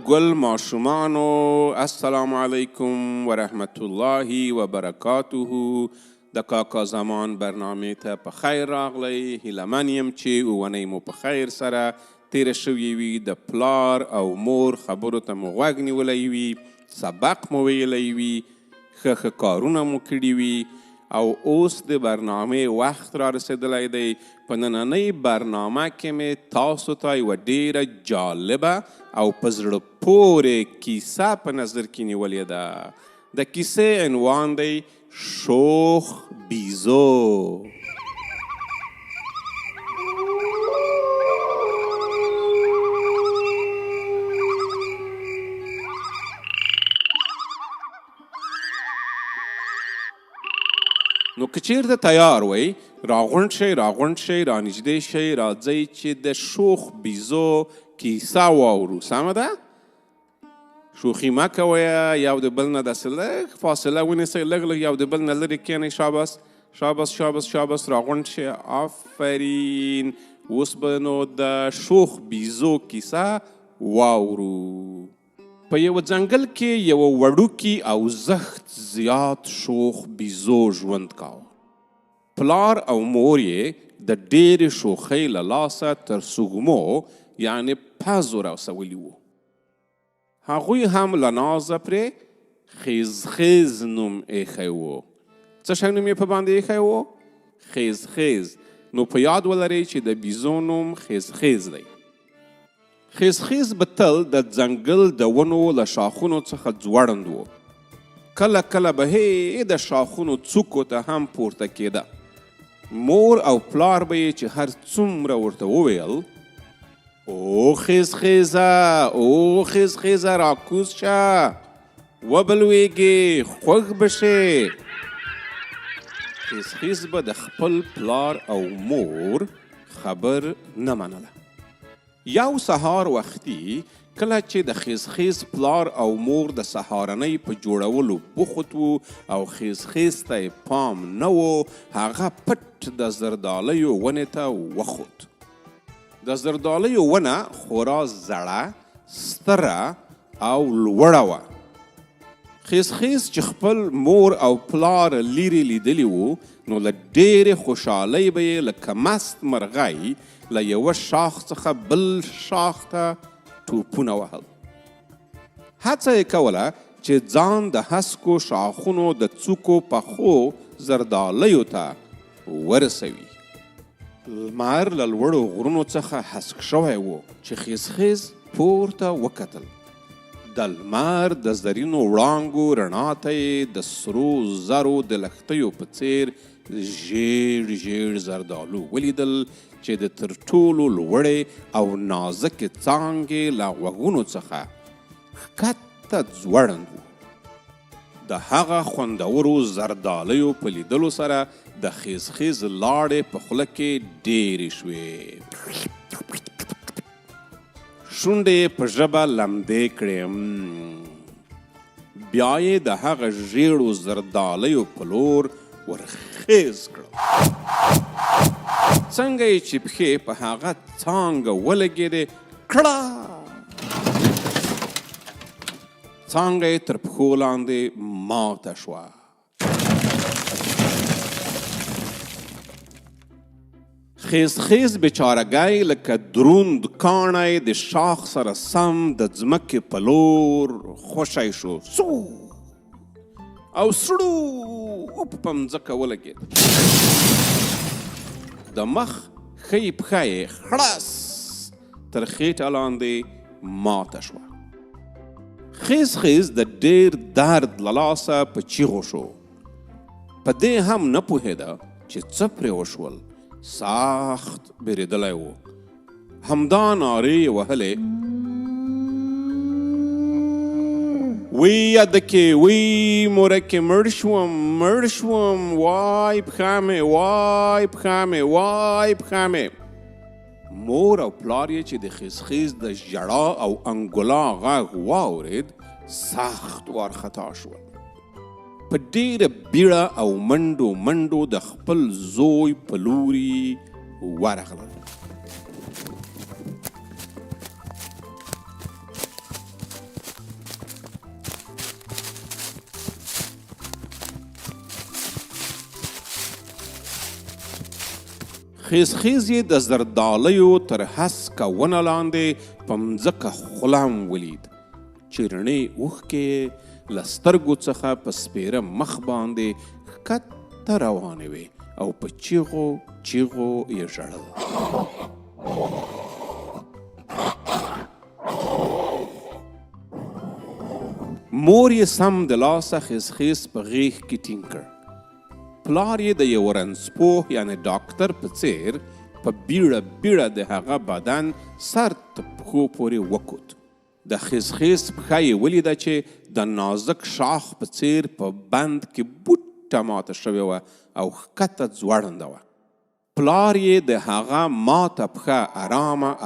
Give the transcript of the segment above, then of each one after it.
گل ماشومانو، السلام علیکم ورحمت الله وبرکاته. د کاکا زمان برنامې ته په خیر راغلی. هیله من یم چې اونۍ مو په خیر سره تیره شوې وي. د پلار او مور خبرو ته مو غوږ نیولی وي، سبق مو ویلی وي، ښه کارونه مو کړي وي او اوس د برنامې وخت را رسېدلی دی. په نننۍ برنامه کې مې تاسو ته یوه ډیره جالبه او په زړه پورې کیسه په نظر کې نیولې ده. د کیسې عنوان دی شوخ بیزو. نو که چیرته تیار وی، راغونډ شئ رانږدې شئ، راځئ چې د شوخ بیزو کیسه واورو. سمه ده؟ شوخي مه کوئ، یو د بل نه داسې لږ فاصله ونیسئ، لږ یو د بل نه لرې کښېنئ. شاباس راغونډ شئ. آفرین. اوس به نو د شوخ بیزو کیسه واورو. په یو ځنګل کې یو وړوکي او زښت زیات شوخ بیزو ژوند کاوه. پلار او مور یې د ډېرې شوخۍ له لاسه تر سږمو یعنې پزو رسولي وو. هغوی هم له نازه پرې خیز نوم ایښی و. څه شی نوم یې په باندې ایښی و؟ خیز. نو په یاد ولرئ چې د بیزو نوم خیز دی. خیز به تل د ځنګل د ونو له شاخونو څخه ځوړند و. کله به د شاخونو څوکو ته هم پورته کېده. مور او پلار به یې چې هر څومره ورته وویل، او خیزه راکوز شه، وبلویږي، خوږ به شې. خیز به د خپل پلار او مور خبر نه منله. یو سهار وختي کله چې د خیز پلار او مور د سهارنۍ په جوړولو بوخت وو او خیز ته یې پام نه و، هغه پټ د زردالیو ونې ته وخوت. د زردالیو ونه خورا زړه، ستره او لوړه وه. خیز چې خپل مور او پلار لیرې لیدلی وو، نو له ډېرې خوشحالۍ به یې لکه مست مرغۍ له یوه شاخ څخه بل شاخ ته ټوپونه وهل. هڅه یې کوله چې ځان د هسکو شاخونو د څوکو پخو زردالیو ته ورسوي. لمر له لوړو غرونو څخه هسک شوی و چې خیز پورته وکتل. د لمر د زرینو وړانګو رڼا ته یې د سرو زرو د لښتیو په څیر ژیړ زردالو ولیدل چې د تر ټولو لوړې او نازکې څانګې له غوږونو څخه ښکته ځوړند و. د هغه خوندورو زردالیو په لیدلو سره د خیز لاړې په خوله کې ډېرې شوې. شونډې په ژبه لمدې کړې. بیا یې د هغه ژیړو زردالیو په لور ورخیز کړل. څنګه یې چې پښې په هغه څانګه ولګېدې، کړه څانګه یې تر پښو لاندې ماته شوه. خیز بیچارګی لکه دروند کاڼی د شاخ سره سم د ځمکې په لور خوشی شو، او سړو په مځکه ولګېد. د مخ ښۍ پښه یې خړس تر خېټه لاندې ماته شوه. خیز د ډېر درد له لاسه په چیغو شو. په دې هم نه پوهېده چې څه پرې وشول. سخت بیریدلی و. همدا نارې یې وهلې، وی یادکې، وی مورکې، مړ شوم، وای پښه مې. مور او پلار یې چې د خیز د ژړا او انګولا غږ واورېد، سخت وارخطا شول. په ډیره بیړه او منډو د خپل زوی په لوري ورغلل. خیز یې د زردالیو تر هسکه ونه لاندې په مځکه خلام ولید چې رڼې اوښکې له سترګو څخه په سپېره مخ باندې ښکته روانې وې او په چیغو یې ژړل. مور یې سم د لاسه خیز په غېږ کې ټینګ کړ. پلار یې د یو رنځپوه یعنې ډاکټر په څېر په بیړه د هغه بدن سر تر پښو پورې وکوت. د خیز پښه یې ولیده چې د نازک شاخ په څېر په بند کې بوټه ماته شوې وه او ښکته ځوړنده وه. پلار یې د هغه ماته پښه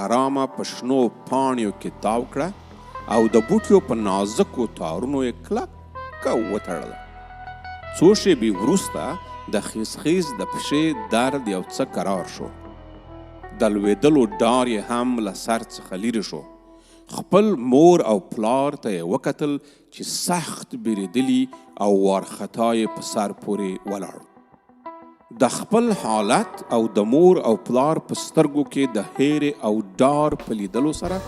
ارامه په شنو پاڼیو کې تاو کړه او د بوټیو په نازکو تارونو یې کلکه وتړله. څو شېبې وروسته د خیز د پښې درد یو څه کرار شو. د لوېدلو ډار یې هم له سر څخه لیرې شو. خپل مور او پلار ته یې وکتل چې سخت بیریدلي او وارخطا یې په سر پورې ولاړ. د خپل حالت او د مور او پلار په سترګو کې د هیرې او ډار په لیدلو سره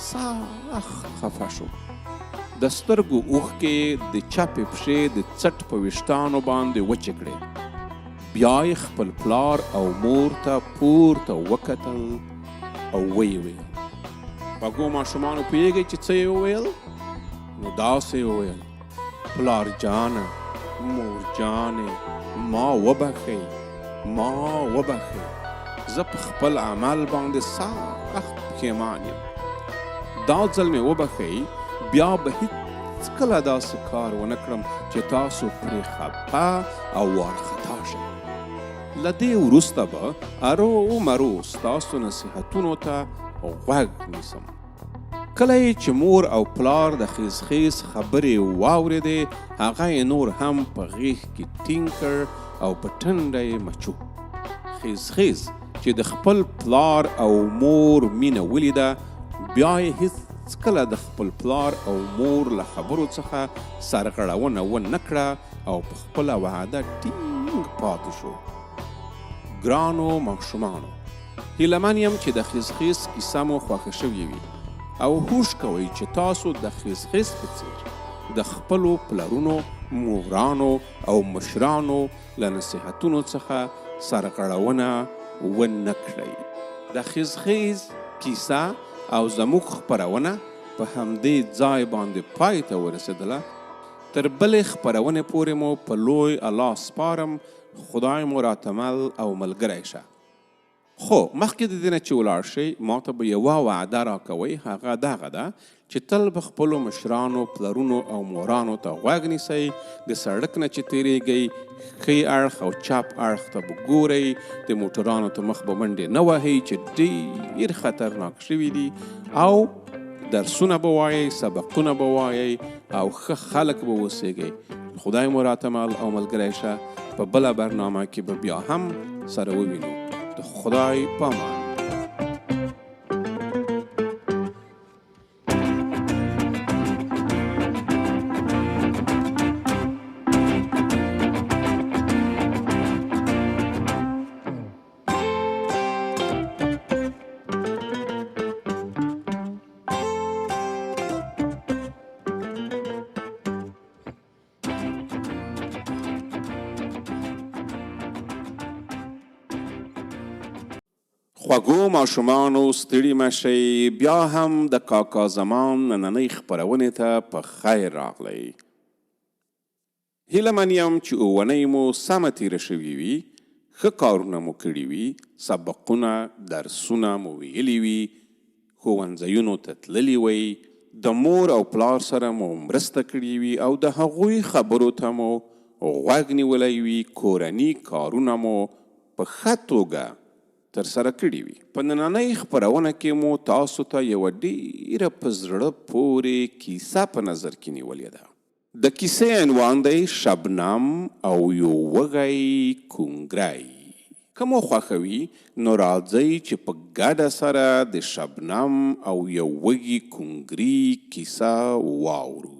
سخت خفه شو. د سترګو اوښکې د چپې پښې د څټ په ویښتانو باندې وچې کړې. بیا یې خپل پلار او مور ته پورته وکتل او ویې ویل. خوږو ماشومانو پوهېږئ چې څه یې وویل؟ نو داسې یې وویل: پلار جانه، مور جانې، ما وبخئ، زه په خپل عمل باندې سخت پښیمان یم. دا ځل مې وبخئ، بیا به هیڅکله داسې کار ونه کړم چې تاسو پرې خفه او وارخطا شئ. له دې وروسته به ارومرو ستاسو نصیحتونو ته غوږ نیسم. کله چې مور او پلار د خیز خبرې واورېدې، هغه یې نور هم په غېږ کې ټینګ کړ او په ټنډه یې مچو. خیز چې د خپل پلار او مور مینه ولیده، بیا یې هیڅکله د خپل پلار او مور له خبرو څخه سرغړونه ونه کړه او په خپله وعده ټینګ پاتې شو. ګرانو ماشومانو، هیله من یم چې د خیز کیسه مو خوښه شوې وي او هوښ کوئ چې تاسو د خیز په څېر د خپلو پلرونو، مورانو او مشرانو له نصیحتونو څخه سرغړونه ونه کړئ. د خیز کیسه او زموږ خپرونه په همدې ځای باندې پای ته ورسېدله. تر بلې خپرونې پورې مو په لوی الله سپارم. خدای مو راته مل او ملګری شه. خو مخکې د دې نه چې ولاړ شئ، ما ته به یوه وعده راکوئ. هغه دغه ده چې تل به خپلو مشرانو، پلرونو او مورانو ته غوږ نیسئ. د سړک نه چې تېرېږئ، ښي اړخ او چپ اړخ ته به ګورئ. د موټرانو ته مخ به منډې نه وهئ چې ډېر خطرناک شوي دي. او درسونه به وایئ، سبقونه به وایئ او ښه خلک به اوسېږئ. خدای مو راته مل او ملګری شه. په بله برنامه کې به بیا هم سره ووینو. د خدای په امان. خوږو ماشومانو، ستړي مه شئ. بیا هم د کاکا زمان نننۍ خپرونې ته په خیر راغلی. هیله من یم چې اونۍ مو سمه تېره شوې وي، ښه کارونه مو کړي وي، سبقونه، درسونه مو ویلي وي، ښوونځیونو ته تللي وئ، د مور او پلار سره مو مرسته کړې وي او د هغوی خبرو ته مو غوږ نیولی وي. کورني کارونه مو په ښه توګه ترسره کړي وي. په نننۍ خپرونه کې مو تاسو ته یوه ډیره په زړه پورې کیسه په نظر کې نیولې ده. د کیسې عنوان دی شبنم او یو وږی کونګری. که مو خوښوي نو راځئ چې په ګډه سره د شبنم او یو وږي کونګري کیسه واورو.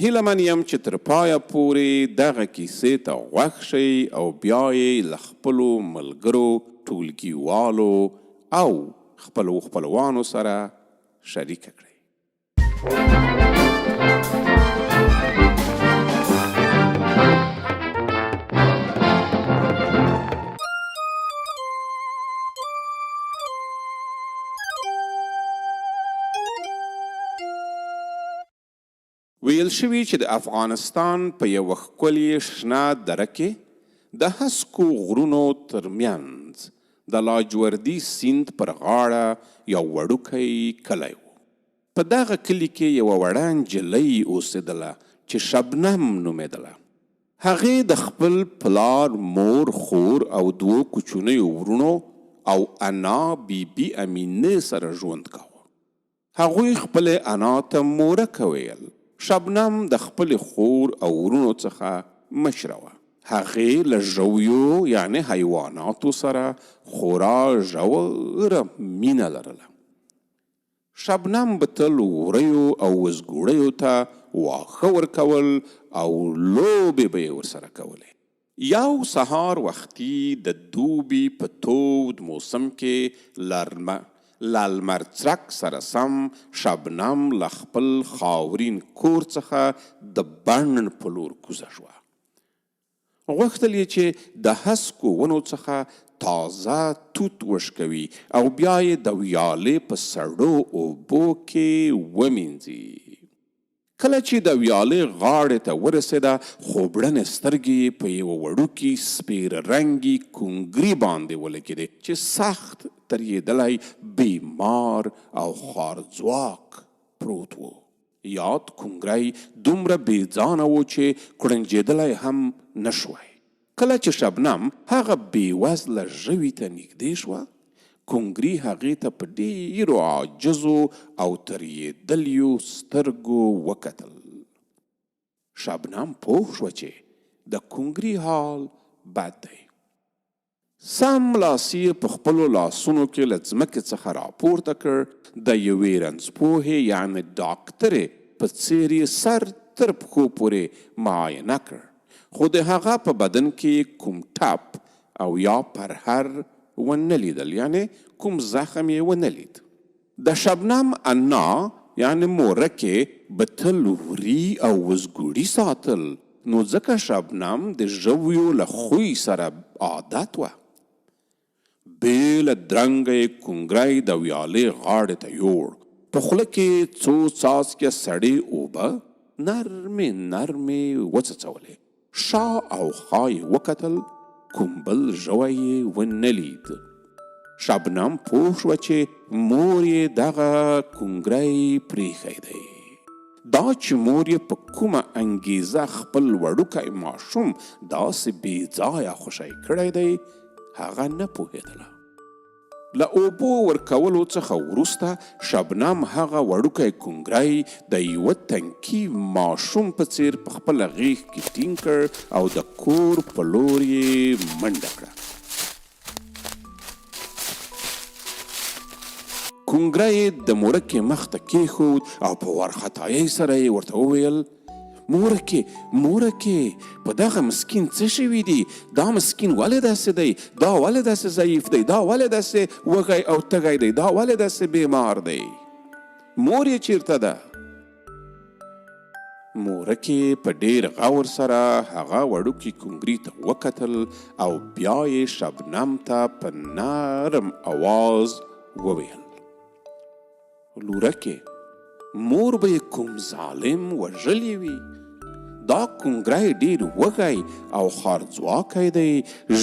هیله من یم چې تر پایه پورې دغه کیسې ته غوږ شئ او بیا یې له خپلو ملګرو، ټولګیوالو او خپلوانو سره شریکه کړئ. ویل شوي چې د افغانستان په یوه ښکلې شنه دره کې د هسکو غرونو ترمنځ د لاجوردي سیند پر غاړه یو وړوکی کلی و. په دغه کلي کې یوه وړه نجلۍ اوسېدله چې شبنم نومېدله. هغې د خپل پلار، مور، خور او 2 کوچنیو ورونو او انا بیبي امینه سره ژوند کاوه. هغوی خپلې انا ته مورکه ویل. شبنم د خپل خور او ورونو څخه مشره وه. هغې له ژویو یعنی حیواناتو سره خورا ژوره مینه لرله. شبنم به تل وریو او وزګوړیو ته واښه ورکول او لوبې به یې ورسره کولې. یو سهار وختي د دوبي په تود موسم کې له لمر څرک سره سم شبنم له خپل خاورین کور څخه د بڼ په لور کوزه شوه. غوښتل یې چې د هسکو ونو څخه تازه توت وشکوي او بیا یې د ویالې په سړو اوبو کې ومینځي. کله چې د ویالې غاړې ته ورسېده، خوبړنې سترګې په یوه وړوکي سپېره رنګي کونګري باندې ولګېدې چې سخت ترېدلی، بیمار او خوارځواک پروت و. یاد کونګری دومره بېځانه و چې کړنجېدلی هم نشوی. کله چې شبنم هغه بېوزله ژوي ته نږدې شوه، کونګري هغې ته په ډېرو عاجزو او ترېدلیو سترګو وکتل. شبنم پوه شوه چې د کونګري حال بد دی. سم لاس یې په خپلو لاسونو کې له ځمکې څخه راپورته کړ. د یوې رنځپوهې یعنې ډاکټرې په څېر یې سر تر پښو پورې معاینه کړ، خو د هغه په بدن کې کوم ټپ او یا پرهر ونه لیدل، یعنې کوم زخم یې ونه لید. د شبنم انا یعنې مورکې به تل وري او وزګوړي ساتل، نو ځکه شبنم د ژویو له خوی سره عادت وه. بېله درنګه یې کونګری د ویالې غاړې ته یوړ. په خوله کې څو څاڅکې سړې اوبه نرمې وڅڅولې. شا او خوا یې وکتل، کوم بل ژوی یې ونه لید. شبنم پوه شوه چې مور یې دغه کونګری پرېښی دی. دا چې مور یې په کومه انګیزه خپل وړوکی ماشوم داسې بېځایه خوشی کړی دی، هغه نه پوهېدله. له اوبو ورکولو څخه وروسته شبنم هغه وړوکی کونګری د یوه تنکي ماشوم په څېر په خپله غېږ کې ټینګ کړ او د کور په لور یې منډه کړه. کونګری د مورکې مخ ته کېښود او په وارخطایۍ سره یې ورته وویل: مورکې په دغه مسکین څه شوي دي؟ دا مسکین ولې داسې دی؟ دا ولې داسې ضعیف دی؟ دا ولې داسې وږی او تږی دی؟ دا ولې داسې بیمار دی؟ مور یې چیرته ده؟ مورکې په ډېر غور سره هغه وړوکي کونګري ته وکتل او بیا یې شبنم ته په نرم اواز وویل: لورکې، مور به یې کوم ظالم وژلی وي. دا کونګری ډېر وږی او خوارځواکی دی.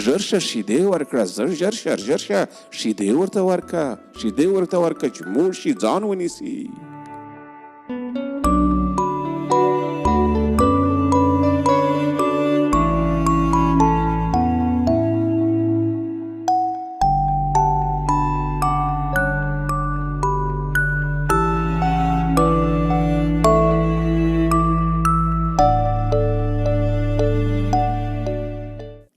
ژر شه شیدې ورکړه، ژر شه شیدې ورته ورکړه چې موړ شي، ځان ونیسي.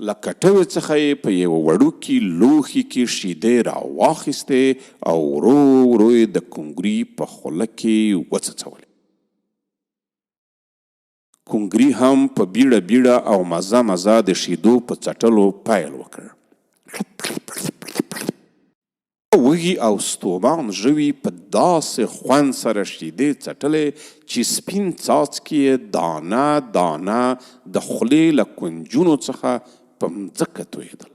له کټوې څخه یې په یوه وړوکي لوښي کې شیدې راواخیستې او ورو ورو یې د کونګري په خوله کې وڅڅولې. کونګري هم په بیړه بیړه او مزه مزه د شیدو په څټلو پیل وکړ. وږي او ستومان ژوي په داسې خوند سره شیدې څټلې چې سپین څاڅکي یې دانه دانه د خولې له کونجونو څخه په مځکه تویېدل.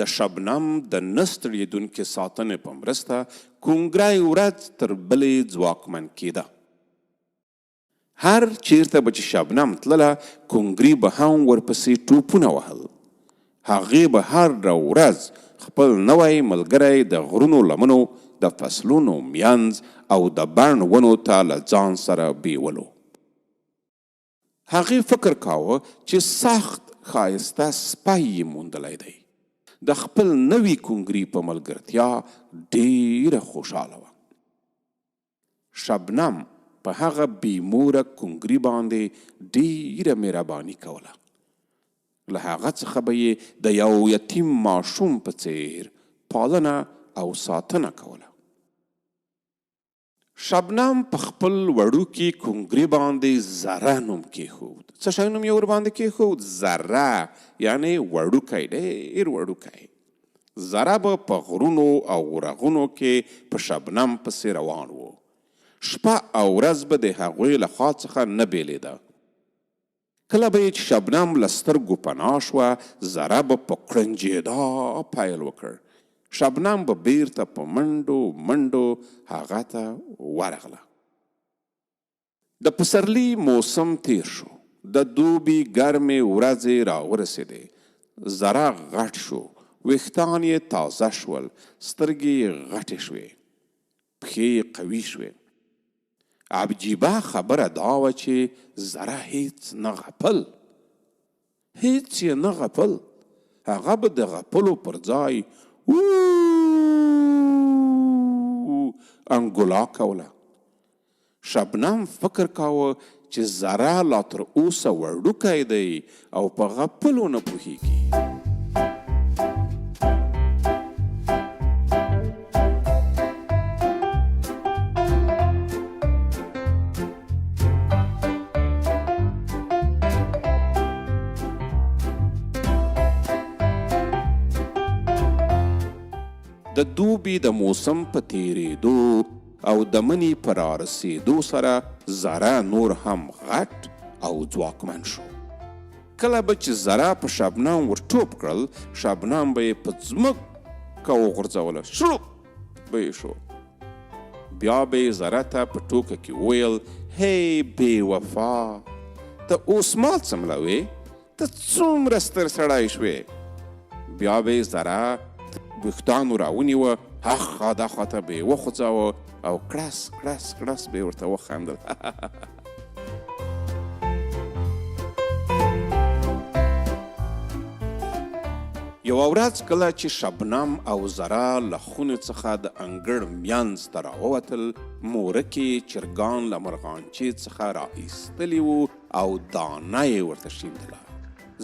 د شبنم د نه ستړېدونکې ساتنې په مرسته کونګری ورځ تر بلې ځواکمن کېده. هر چیرته به چې شبنم تلله کونګري به هم ورپسې ټوپونه وهل. هغې به هره ورځ خپل نوی ملګری د غرونو لمنو د فصلونو میانځ او د بڼ ونو ته له ځان سره بیولو. هغې فکر کاوه چې سخت ښایسته سپی یې موندلی دی. د خپل نوي کونګري په ملګرتیا ډېره خوشحاله وه. شبنم په هغه بیموره کونګري باندې ډېره مهرباني کوله. له هغه څخه به یې د یو یتیم ماشوم په څیر پالنه او ساتنه کوله. شبنم په خپل وړوکي کونګري باندې زره نوم کېښود. څه شی نوم یې ورباندې کېښود؟ زره، یعنې وړوکی، ډېر وړوکی. زره به په غرونو او رغونو کې په شبنم پسې روان و. شپه او ورځ به د هغوی له خوا څخه نه بیلېده. کله به یې چې شبنم له سترګو پناه شوه زره به په کړنجېدا پیل وکړ. شبنم به بیرته په منډو منډو هغه ته ورغله. د پسرلي موسم تیر شو. د دوبي ګرمې ورځې راورسېدې. زره غټ شو، ویښتان یې تازه شول، سترګې یې غټې شوې، پښې یې قوي شوې. عجیبه خبره دا وه چې زره هیڅ نه غپل. هیڅ یې نه غپل. هغه به د غپلو پر ځای انګولا کوله. شبنم فکر کاوه چې زره لا تر اوسه وړوکی دی او په غپلو نه پوهیږي. د دوبي د موسم په تیریدو او د مني په رارسېدو سره زره نور هم غټ او ځواکمن شو. کله به چې زره په شبنم ور ټوپ کړل شبنم به یې په ځمکه وغورځوله. شړوپ به یې شو. بیا به یې زره ته په ټوکه کې وویل: هی بې وفا، ته اوس ما څملوې؟ ته څومره ستر سړی شوې؟ بیا به یې زره ویښتانو راونیوه، هخوا دخوا ته به یې وخوځاوه او کړس کړس کړس به یې ورته وخندل. یوه ورځ کله چې شبنم او زره له خونې څخه د انګړ میانځ ته راووتل مورکې چرګان له مرغانچې څخه راایستلي وو او دانه یې ورته شیندله.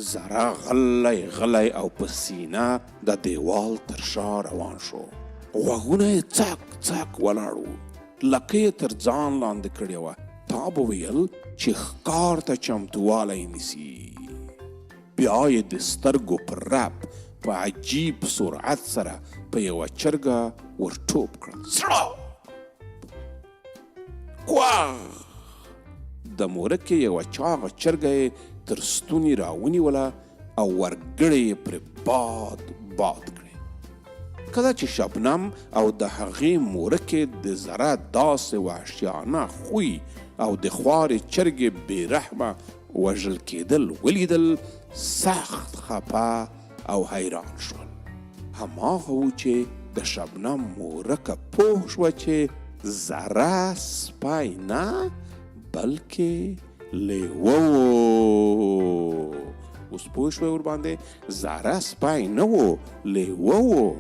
زره غلی غلی او په سینه د دیوال تر شا روان شو. غوږونه یې څک څک ولاړ وو. لکه یې تر ځان لاندې کړې وه. تا به ویل چې ښکار ته چمتووالی نیسي. بیا یې د سترګو پر رپ په عجیب سرعت سره په یوه چرګه ور ټوپ کړل. کوغ! د مورکې یوه چاغه چرګه یې تر ستوني راونیوله او ورګړې یې پرې باد باد کړې. کله چې شبنم او د هغې مورکې د زره داسې وحشیانه خوی او د خوارې چرګې بې رحمه وژل کېدل ولیدل سخت خپه او حیران شول. هماغه و چې د شبنم مورکه پوه شوه چې زره سپی نه بلکې لیوه و. اوس پوه شوی ورباندې؟ زره سپی نه و، لیوه و.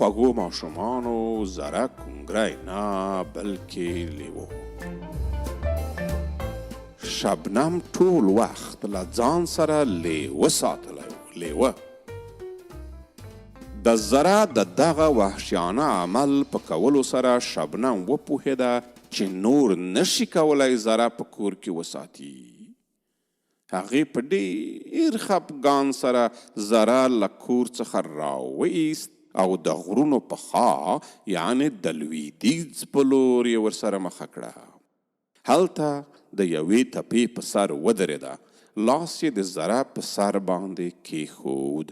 خوږو ماشومانو زره کونګری نه بلکې لیوه. شبنم ټول وخت له ځان سره لیوه ساتلی و. لیوه د زره د دغه وحشیانه عمل په کولو سره شبنم وپوهېده چې نور نشي کولی زره په کور کې وساتي. هغې په ډېر خفګان سره زره له کور څخه راوایست او د غرونو په خوا یعنې د لویدیځ په لور یې ورسره مخه کړه. هلته د یوې تپې په سر ودرېده. لاس یې د زره په سر باندې کېښود.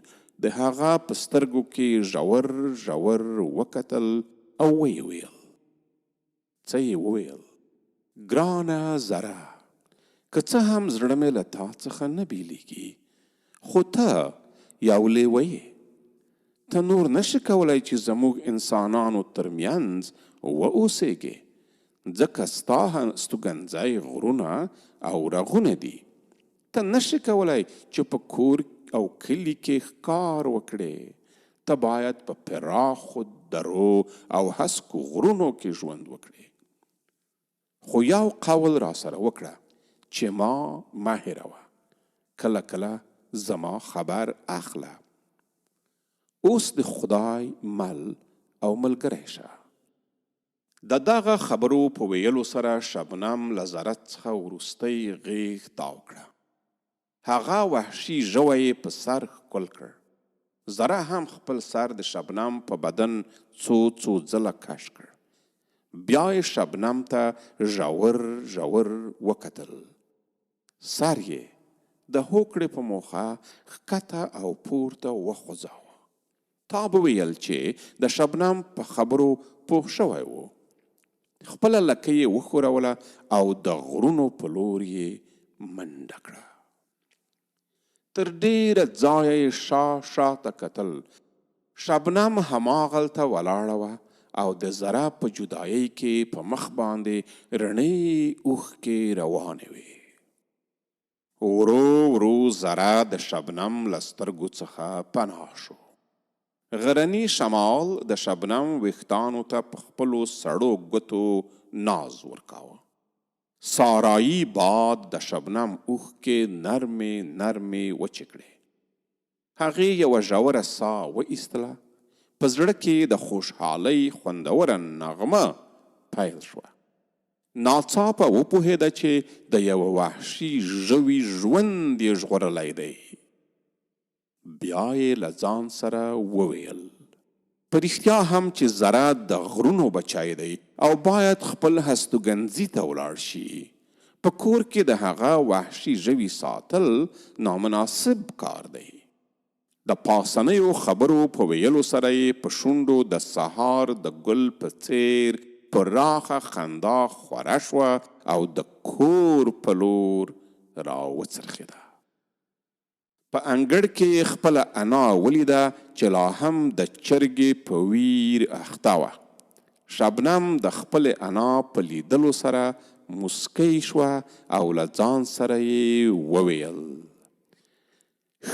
د هغه په سترګو کې ژور ژور وکتل او ویې ویل. څه یې وویل؟ ګرانه زره، که څه هم زړه مې له تا څخه نه بیلیږي، خو ته یو لیوه یې. ته نور نشي کولی چې زموږ انسانانو ترمنځ واوسېږې، ځکه ستا ستوګنځی غرونه او رغونه دي. ته نشي کولی چې په کور او کلي کې ښکار وکړې. ته باید په پراخو درو او هسکو غرونو کې ژوند وکړې. خو یو قول را سره وکړه چې ما مه هېروه. کله کله زما خبر اخله. اوس د خدای مل او ملګری شه. د دغه خبرو په ویلو سره شبنم له زره څخه وروستی غېږ تاو کړه. هغه وحشي ژوی یې په سر ښکل کړ. زره هم خپل سر د شبنم په بدن څو ځله کش کړ. بیا یې شبنم ته ژور ژور وکتل. سر یې د هوکړې په موخه ښکته او پورته وخوځاوه. تا به ویل چې د شبنم په خبرو پوه شوی و. خپله لکه یې وښوروله او د غرونو په لور یې منډه کړه. تر ډېره ځایه یې شاته کتل. شبنم هماغلته ولاړه وه او د زره په جدایۍ کې په مخ باندې رڼې اوښکې روانې وې. ورو ورو زره د شبنم له سترګو څخه پناه شو. غرني شمال د شبنم ویښتانو ته په خپلو سړو ګوتو ناز ورکاوه. سارایي باد د شبنم اوښکې نرمې نرمې وچې کړې. هغې یوه ژوره ساه وایستله. په زړه کې د خوشحالۍ خوندوره نغمه پیل شوه. ناڅاپه وپوهېده چې د یوه وحشي ژوي ژوند یې ژغورلی دی. بیا یې له ځان سره وویل، په رښتیا هم چې زره د غرونو بچی دی او باید خپل هستوګنځي ته ولاړ شي. په کور کې د هغه وحشي ژوي ساتل نامناسب کار دی. د پاسنیو خبرو په ویلو سره یې په شونډو د سهار د ګل په څیر پراخه خندا خوره شوه او د کور په لور راوڅرخېده. په انګړ کې خپله انا ولیده چې لا هم د چرګې په ویر اخته وه. شبنم د خپلې انا په لیدلو سره مسکی شوه او له ځان سره یې وویل،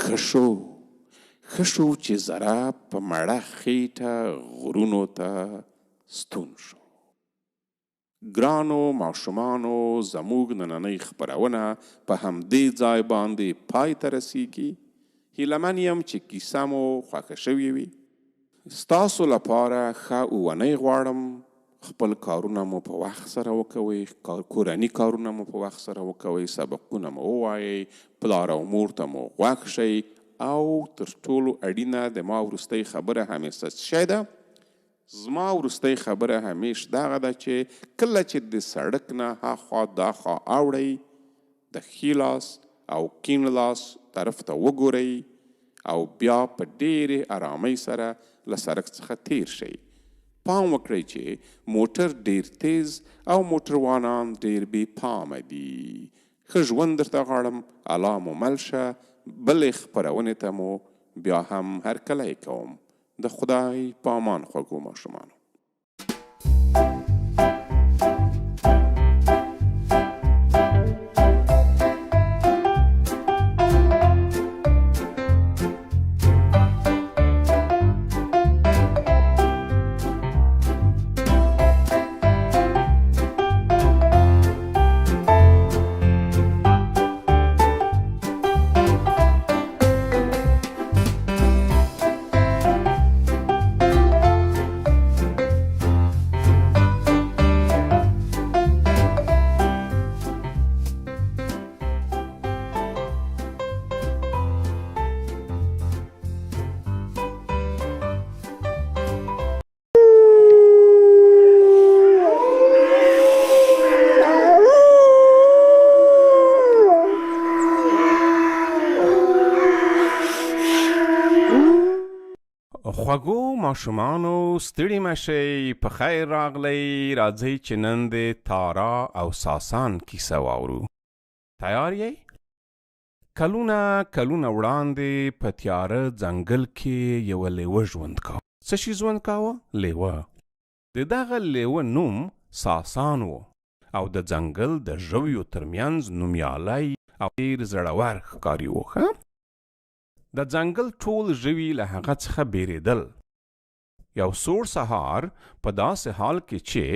ښه شو چې زره په مړه خېټه غرونو ته ستون شو. ګرانو ماشومانو، زموږ نننۍ خپرونه په همدې ځای باندې پای ته رسیږي. هیله من یم چې کیسه مو خوښه شوې وي. ستاسو لپاره ښه اوونۍ غواړم. خپل کارونه مو په وخت سره وکوئ. کورني کارونه مو په وخت سره وکوئ. سبقونه مو ووایئ. پلار او مور ته مو غوږ شئ. او تر ټولو اړینه د ما وروستۍ خبره همیشه شی ده. زما وروستۍ خبره همیش دغه ده چې کله چې د سړک نه هاخوا داخوا اوړئ، د ښي لاس او کیڼ لاس طرف ته وګورئ او بیا په ډېرې ارامۍ سره له سړک څخه تیر شئ. پام وکړئ چې موټر ډېر تیز او موټروانان ډېر بې پامه دي. ښه ژوند درته غواړم. الله مو مل شه. بلې خپرونې ته مو بیا هم هرکلی کوم. د خدای په امان خوږو ماشومانو. خوږو ماشومانو ستړي مشئ، په خیر راغلی. راځئ چې نن د تارا او ساسان کیسه واورو. تیار یې؟ کلونه وړاندې په تیاره ځنګل کې یوه لیوه ژوند کاوه. څه شي ژوند کاوه؟ لیوه. د دغه لیوه نوم ساسان و او د ځنګل د ژویو ترمنځ نومیالی او ډېر زړور ښکاري و. د ځنګل ټول ژوي له هغه څخه بیریدل. یو سوړ سهار په داسې حال کې چې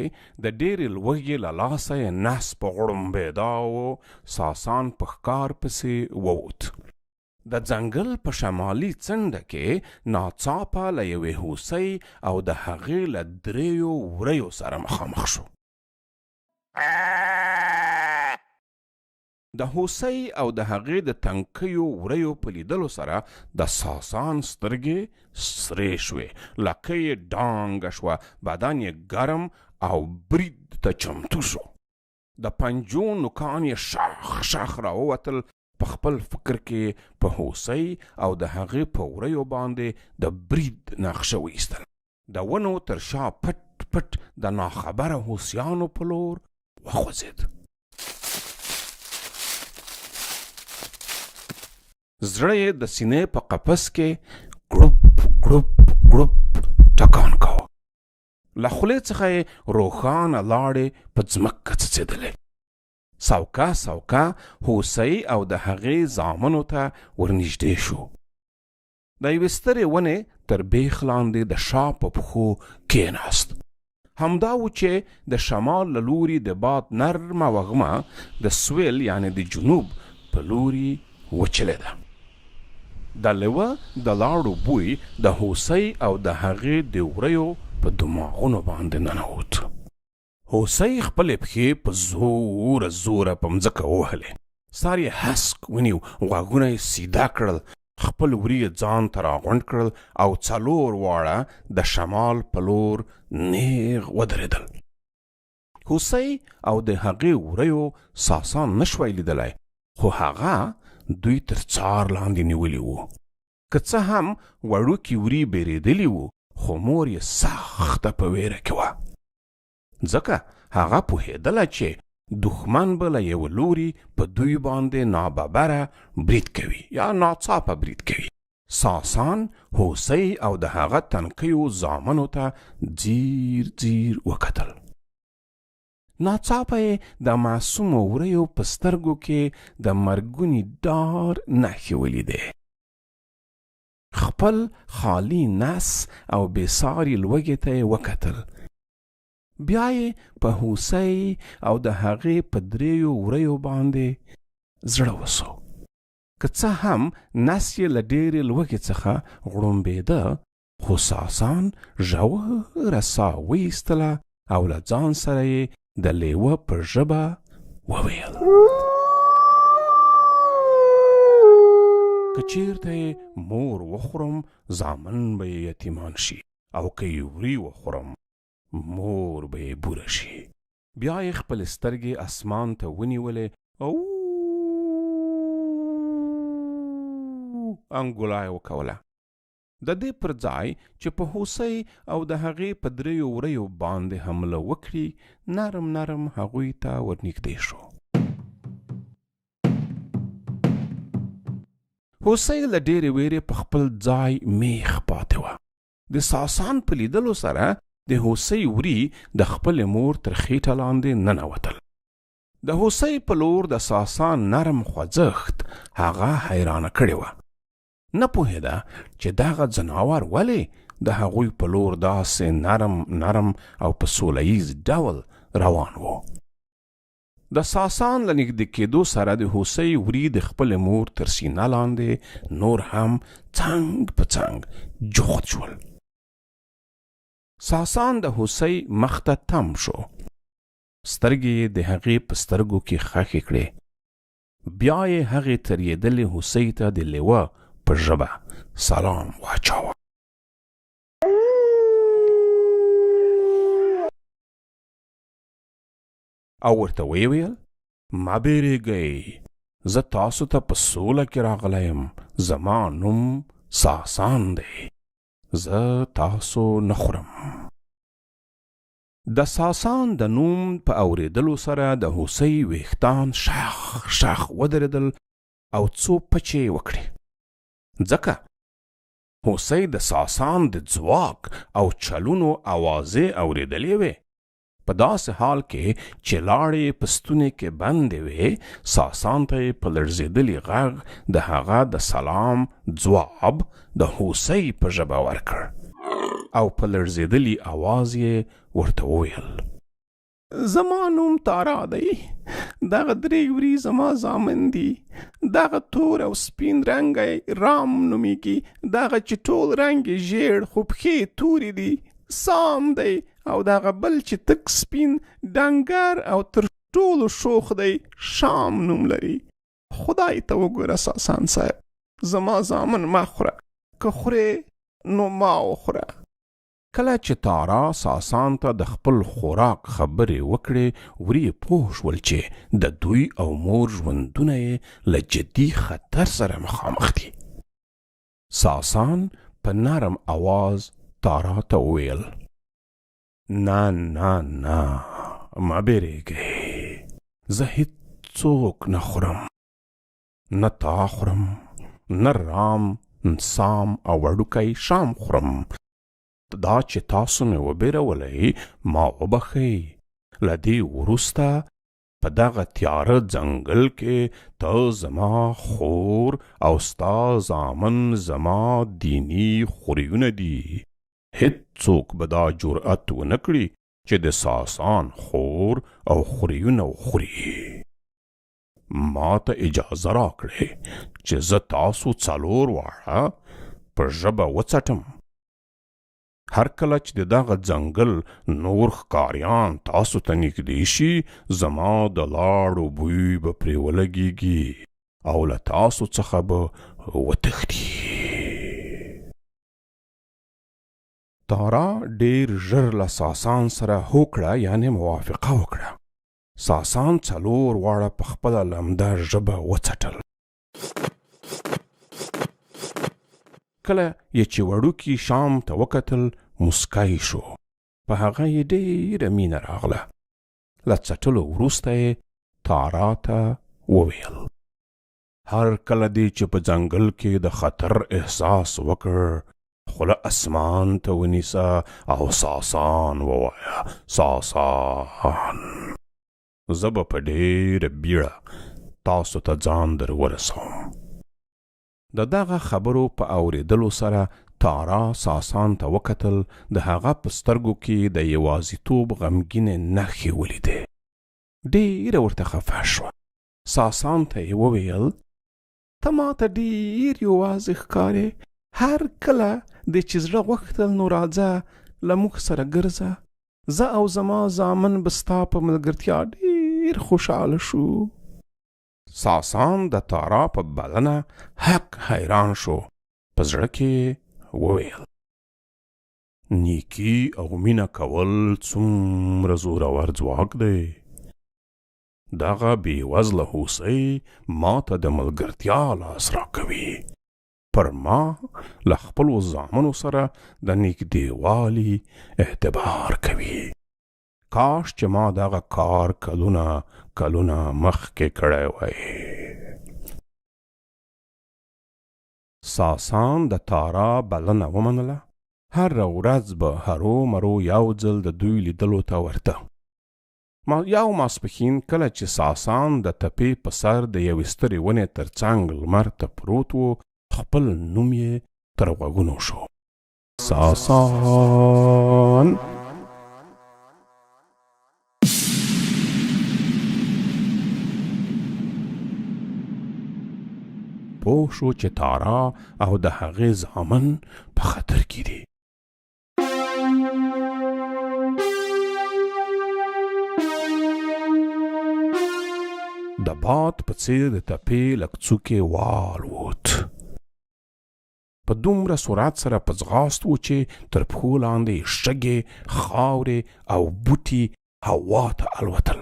د ډېرې لوږې له لاسه یې نس په غړمبېدا و، ساسان په ښکار پسې ووت. د ځنګل په شمالي څنډه کې ناڅاپه له یوې هوسۍ او د هغې له 3 وریو سره مخامخ شو. د هوسۍ او د هغې د تنکیو وریو په لیدلو سره د ساسان سترګې سرې شوې، لکه یې ډانګه شوه، بدن یې ګرم او برید ته چمتو شو. د پنجو نوکان یې شاخ راووتل. په خپل فکر کې په هوسۍ او د هغې په وریو باندې د برید نقشه وایستل. د ونو تر شا پټ د ناخبره هوسیانو په لور وخوځېد. زړه یې د سینې په قفس کې ګړوپ ټکان کاوه. له خولې څخه یې روښانه لاړې په ځمکه څڅېدلې. سوکه هوسۍ او د هغې زامنو ته ورنږدې شو. د یوې سترې ونې تر بیخ لاندې د شا په پښو کېناست. همدا و چې د شمال له لوري د باد نرمه وږمه د سویل یعنی د جنوب په لوري وچلېده. د لیوه د لاړو بوی د هوسۍ او د هغې د وریو په دماغونو باندې ننوت. هوسۍ خپلې پښې په زوره په مځکه ووهلې. سر یې هسک ونیو، غوږونه یې سیده کړل، خپل وری یې ځان ته راغونډ کړل او 4 واړه د شمال په لور نیغ ودرېدل. هوسۍ او د هغې وریو ساسان نشوی لیدلی، خو هغه دوی تر څار لاندې نیولي وو. که څه هم وړوکي وری بیریدلی وو، خو مور یې سخته په ویره کې وه، ځکه هغه پوهېدله چې دښمن به له یو لوري په دوی باندې ناببره برید کوي یا ناڅاپه برید کوي. ساسان هوسۍ او د هغه تنکیو زامنو ته ځیر وکتل. ناڅاپه یې د معصومو وریو په سترګو کې د مرګوني ډار نښې ولیدې. خپل خالي نس او بېساري لوږې ته یې وکتل. بیا یې په هوسۍ او د هغې په 3 وریو باندې زړه وسو. که څه هم نس یې له ډېرې لوږې څخه غړمبېده، خو ساسان ژوره ساه وایستله او له ځان سره یې د لیوه په ژبه وویل: که چیرته یې مور وخورم، زامن به یې یتیمان شي، او که یې وری وخورم، مور به یې بوره شي. بیا یې خپلې سترګې اسمان ته ونیولې او انګولا یې وکوله. د دې پر ځای چې په هوسۍ او د هغې په 3 وریو باندې حمله وکړي، نرم هغوی ته ورنږدې شو. هوسۍ له ډېرې ویرې په خپل ځای میخ پاتې وه. د ساسان په لیدلو سره د هوسۍ وری د خپلې مور تر خېټه لاندې ننوتل. د هوسۍ په لور د ساسان نرم خوځښت هغه حیرانه کړې وه. نه پوهېده چې دغه ځناور ولې د هغوی په لور داسې نرم او په سوله ییز ډول روان و. د ساسان له نږدې کېدو سره د هوسۍ وری د خپلې مور تر سینه لاندې نور هم څنګ په څنګ جوخت شول. ساسان د هوسۍ مخ ته تم شو. سترګې یې د هغې په سترګو کې خښې کړې. بیا یې هغې تریدلې هوسۍ ته د لیوه په ژبه سلام واچاوه. او ورته ویې ویل: مه بیریږئ، زه تاسو ته په سوله کې راغلی یم. زما نوم ساسان دی. زه تاسو نه خورم. د ساسان د نوم په اورېدلو سره د هوسۍ ویښتان شاخ شاخ ودرېدل او څو پچې وکړې، ځکه هوسۍ د ساسان د ځواک او چلونو اوازې اورېدلې وې. په داسې حال کې چې لاړې په ستونې کې بندې وې، ساسان ته یې په لړزېدلي غږ د هغه د سلام ځواب د هوسۍ په ژبه ورکړ او په لړزېدلي اواز یې ورته وویل: زما نوم تارا دی، دغه درې وري زما زامن دي، دغه تور او سپین رنګی رام نومیږي، دغه چې ټول رنګ یې ژیړ خو پښې تورې دي سام دی، او دغه بل چې تک سپین ډنګر او تر ټولو شوخ دی شام نوم لري. خدای ته وګوره ساسان صاحب، زما زامن ما خوره، که خورې نو ما وخوره. کله چې تارا ساسان ته د خپل خوراک خبرې وکړې، وري پوه شول چې د دوی او مور ژوندونه یې له جدي خطر سره مخامخ دي. ساسان په نرم آواز تارا ته وویل: نه نه نه، ما بیریږئ، زه هیڅوک نه خورم، نه تا خورم، نه رام سام او وړوکی شام خورم. دا چې تاسو مې وبیرولی ما وبخئ. له دې وروسته په دغه تیاره ځنګل کې ته زما خور او ستا زامن زما دینی خوریونه دي. هیڅوک به دا جرأت ونه کړي چې د ساسان خور او خوریونه وخوري. ما ته اجازه راکړئ چې زه تاسو څلور واړه په ژبه وڅټم. هر کله چې د دغه ځنګل نور ښکاریان تاسو ته نږدې شي، زما د لاړو بوی به پرې ولګېږي او له تاسو څخه به وتښتي. تارا ډېر ژر له ساسان سره هوکړه یعنې موافقه وکړه. ساسان څلور واړه په خپله لمده ژبه وڅټل. کله یې چې وړوکي شام ته وکتل، مسکی شو. په هغه یې ډېره مینه راغله. له څټلو وروسته یې تارا ته وویل: هر کله دې چې په ځنګل کې د خطر احساس وکړ، خوله اسمان ته ونیسه او ساسان ووایه، ساسان. زه به په ډېره بیړه تاسو ته ځان در ورسوم. د دغه خبرو په اورېدلو سره تارا ساسان ته وکتل. د هغه په سترګو کې د یوازیتوب غمګینې نښې ولیدې. ډېره ورته خفه شوه. ساسان ته یې وویل: ته ما ته ډېر یوازې ښکارې. هر کله دې چې زړه غوښتل نو راځه، له موږ سره ګرځه. زه او زما زامن به ستا په ملګرتیا ډېر خوشحاله شو. ساسان د تارا په بلنه حق حیران شو. په زړه کې وویل: نیکی او مینه کول څومره زورور ځواک دی. دغه بېوزله هوسۍ ما ته د ملګرتیا لاس راکوي. پر ما له خپلو زامنو سره د نږدېوالي اعتبار کوي. کاش چې ما دغه کار کلونه مخکې کړی وای. ساسان د تارا بلنه ومنله. هر ورځ به هرو مرو یو ځل د دوی لیدلو ته ورته. یو ماسپښین کله چې ساسان د تپې په سر د یوې سترې ونې تر څنګ لمر ته پروت و، خپل نوم یې تر غوږونو شو: ساسان. پوه شو چې تارا او د هغې زامن په خطر کې دي. د باد په څېر د تپې لکڅوکې والوت. په دومره سرعت سره په ځغاست و چې تر پښو لاندې شګې، خاورې او بوټي هوا ته الوتل.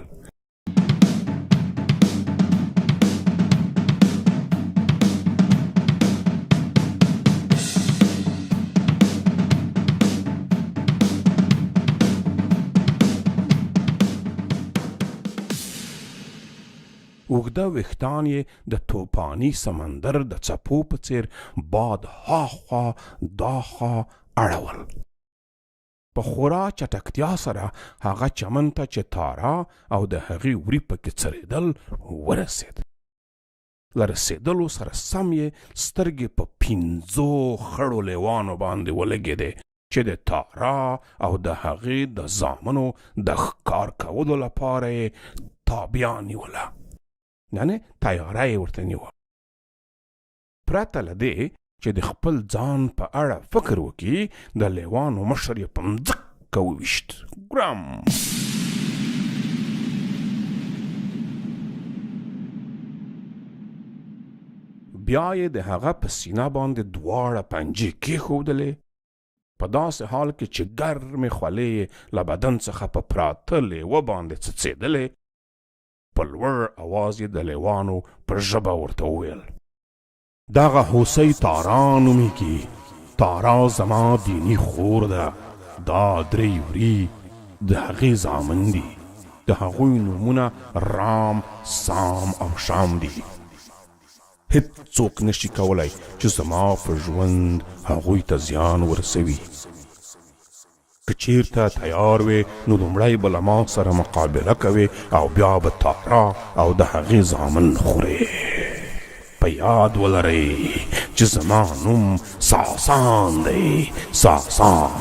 اوږده ویښتان یې د توپاني سمندر د څپو په څیر باد هاخوا داخوا اړول. په خورا چټکتیا سره هغه چمن ته چې تارا او د هغې وري پکې څرېدل ورسېد. له رسېدلو سره سم یې سترګې په 5 خړو لیوانو باندې ولګېدې چې د تارا او د هغې د زامنو د ښکار کولو لپاره یې تابیا نیوله، یعنې تیاره یې ورته نیوه. پرته له دې چې د خپل ځان په اړه فکر وکړي، د لیوانو مشر یې په مځکه وویشت. ګرام بیا یې د هغه په سینه باندې دواړه پنجې کېښودلې، په داسې حال کې چې ګرمې خولې یې له بدن څخه په پراته لیوه باندې څڅېدلې. په لوړ اواز یې د لیوانو په ژبه ورته وویل: دغه هوسۍ تارا نومیږي. تارا زما دیني خور ده. دا 3 وري د هغې زامن دي. د هغوی نومونه رام، سام او شام دي. هیڅوک نشي کولی چې زما په ژوند هغوی ته زیان ورسوي. که چیرته تیار وې نو لومړی به له ما سره مقابله کوې او بیا به تارا او د هغې زامن خورې. په یاد ولرئ چې زما نوم ساسان دی. ساسان.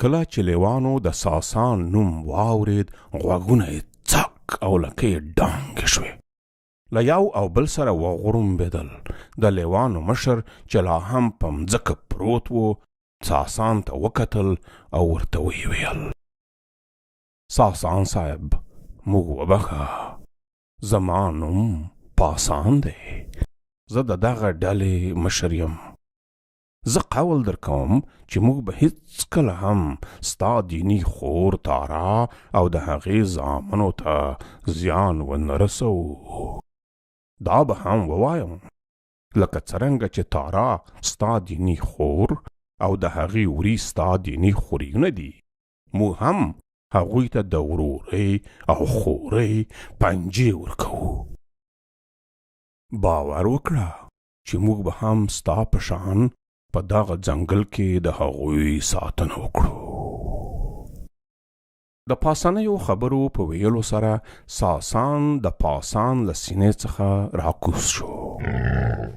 کله چې لیوانو د ساسان نوم واورید، غوږونه یې څک او لکه یې ډانګې شوې. له یو او بل سره وغړمبېدل. د لیوانو مشر چې لا هم په مځکه پروت و، ساسان ته وکتل او ورته ویې ویل: ساسان صاحب، موږ وبخه. زما نوم پاسان دی. زه د دغه ډلې مشر یم. زه قول در کوم چې موږ به هیڅکله هم ستا دیني خور تارا او د هغې زامنو ته زیان ونه رسوو. دا به هم ووایم لکه څرنګه چې تارا ستا دیني خور او د هغې وري ستا دیني خورینه دي، موږ هم هغوی ته د ورورۍ او خورۍ پنجې ورکوو. باور وکړه چې موږ به هم ستا په شان په دغه ځنګل کې د هغوی ساتنه وکړو. د پاسنیو خبرو په ویلو سره ساسان د پاسان له سینې څخه راکوز شو.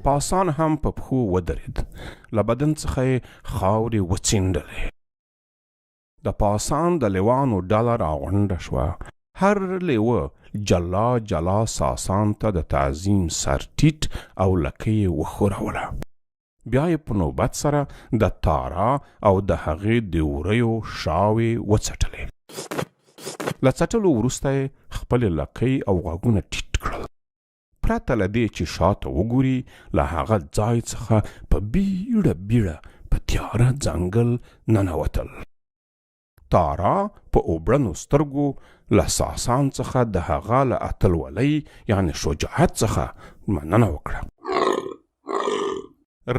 پاسان هم په پښو ودرېد. له بدن څخه یې خاورې وڅینډلې. د پاسان د لیوانو ډله راغونډه شوه. هر لیوه جلا جلا ساسان ته د تعظیم سر ټیټ او لکه یې وښوروله. بیا یې په نوبت سره د تارا او د هغې د وریو شاوې وڅټلې. له څټلو وروسته یې خپلې لکۍ او غوږونه ټیټ کړل. پرته له دې چې شاته وګوري، له هغه ځای څخه په بیړه بیړه په تیاره ځنګل ننوتل. تارا په اوبړنو سترګو له ساسان څخه د هغه له اتلولۍ یعنې شجاعت څخه مننه وکړه.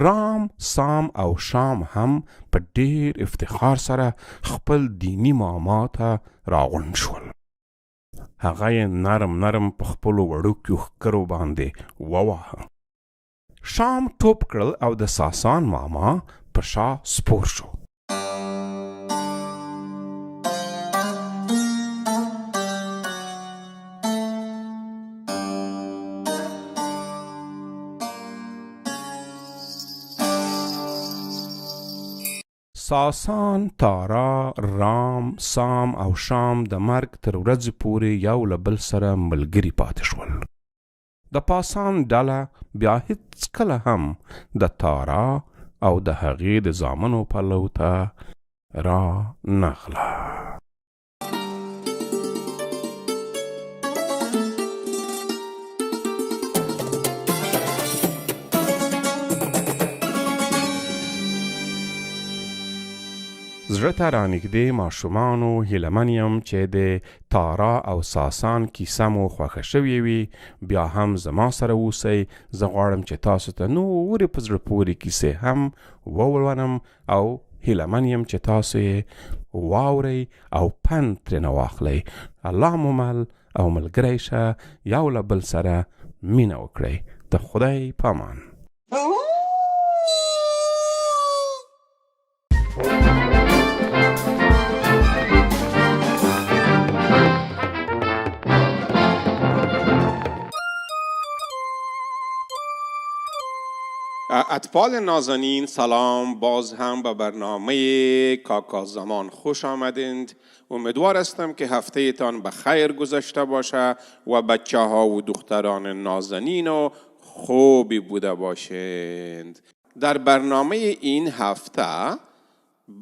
رام، سام او شام هم په ډیر افتخار سره خپل دینی ماما ته راغونډ شول. هغه یې نرم نرم په خپلو وړوکیو ښکرو باندې وواهه. شام ټوپ کړل او د ساسان ماما په شا سپور شو. ساسان، تارا، رام، سام او شام د مرګ تر ورځې پورې یو له بل سره ملګري پاتې شول. د پاسان ډله بیا هیڅکله هم د تارا او د هغې د زامنو پلو ته را نغله. زړه ته رانږدې ماشومانو، هیلهمن یم چې د تارا او ساسان کیسه مو خوښه شوې وي. بیا هم زما سره اوسئ. زه غواړم چې تاسو ته نورې په زړه پورې کیسې هم وولولم او هیله یم چې تاسو واورئ او پند ترېنه واخلئ. الله مو مل او ملګری شه، یو له بل سره مینه وکړئ. د خدای په امان. اطفال نازنین، سلام. باز هم به برنامه کاکا زمان خوش آمدید. امیدوار هستم که هفته تان به خیر گذشته باشه و بچه ها و دختران نازنین و خوبی بوده باشند. در برنامه این هفته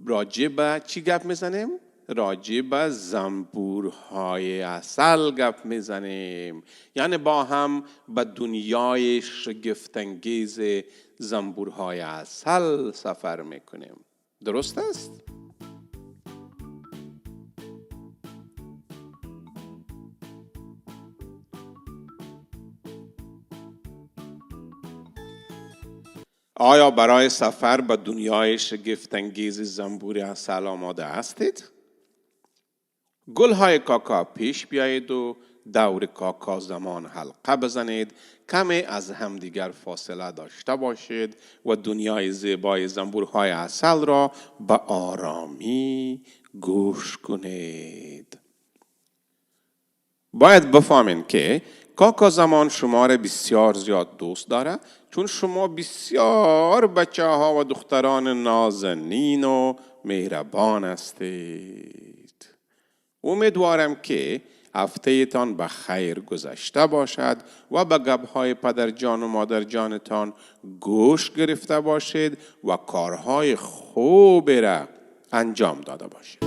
راجع به چی گپ میزنیم؟ راجع به زنبورهای عسل گپ میزنیم. یعنی با هم به دنیای شگفت‌انگیز زنبورهای عسل سفر میکنیم. درست است؟ آیا برای سفر به دنیای شگفت‌انگیز زنبور عسل آماده هستید؟ گلهای کاکا پیش بیایید و دور کاکا زمان حلقه بزنید. کمی از همدیگر فاصله داشته باشید و دنیای زیبای زنبورهای عسل را به آرامی گوش کنید. باید بفهمید که کاکا زمان شما را بسیار زیاد دوست داره، چون شما بسیار بچه ها و دختران نازنین و مهربان هستید. امیدوارم که هفته تان به خیر گذشته باشد و به گپ‌های پدر جان و مادر جانتان گوش گرفته باشید و کارهای خوبی را انجام داده باشید.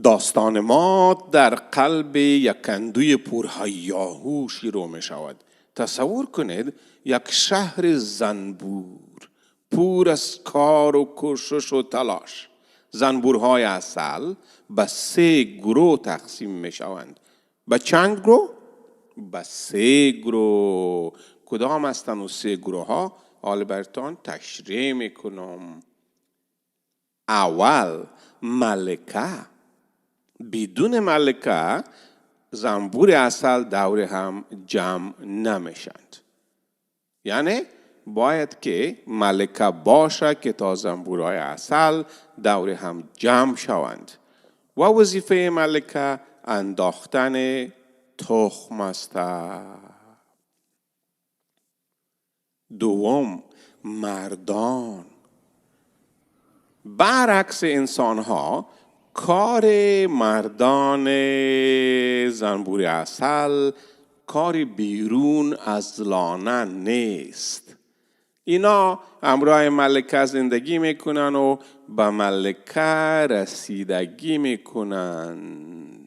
داستان ما در قلب یک اندوی پرهیاهو شروع می شود. تصور کنید یک شهر زنبور پر از کار و کوشش و تلاش. زنبورهای عسل به 3 گروه تقسیم می شوند. به چند گروه؟ به 3 گروه. کدام هستند و 3 گروه ها؟ حال براتون تشریح می کنم. اول ملکه. بدون ملکه زنبور عسل دور هم جمع نمیشند. یعنی باید که ملکه باشه که تا زنبورهای عسل دور هم جمع شوند. و وظیفه ملکه انداختن تخم است. دوم مردان. برعکس انسان ها کار مردان زنبور عسل کار بیرون از لانه نیست. اینا همراه ملکه زندگی میکنن و به ملکه رسیدگی میکنند.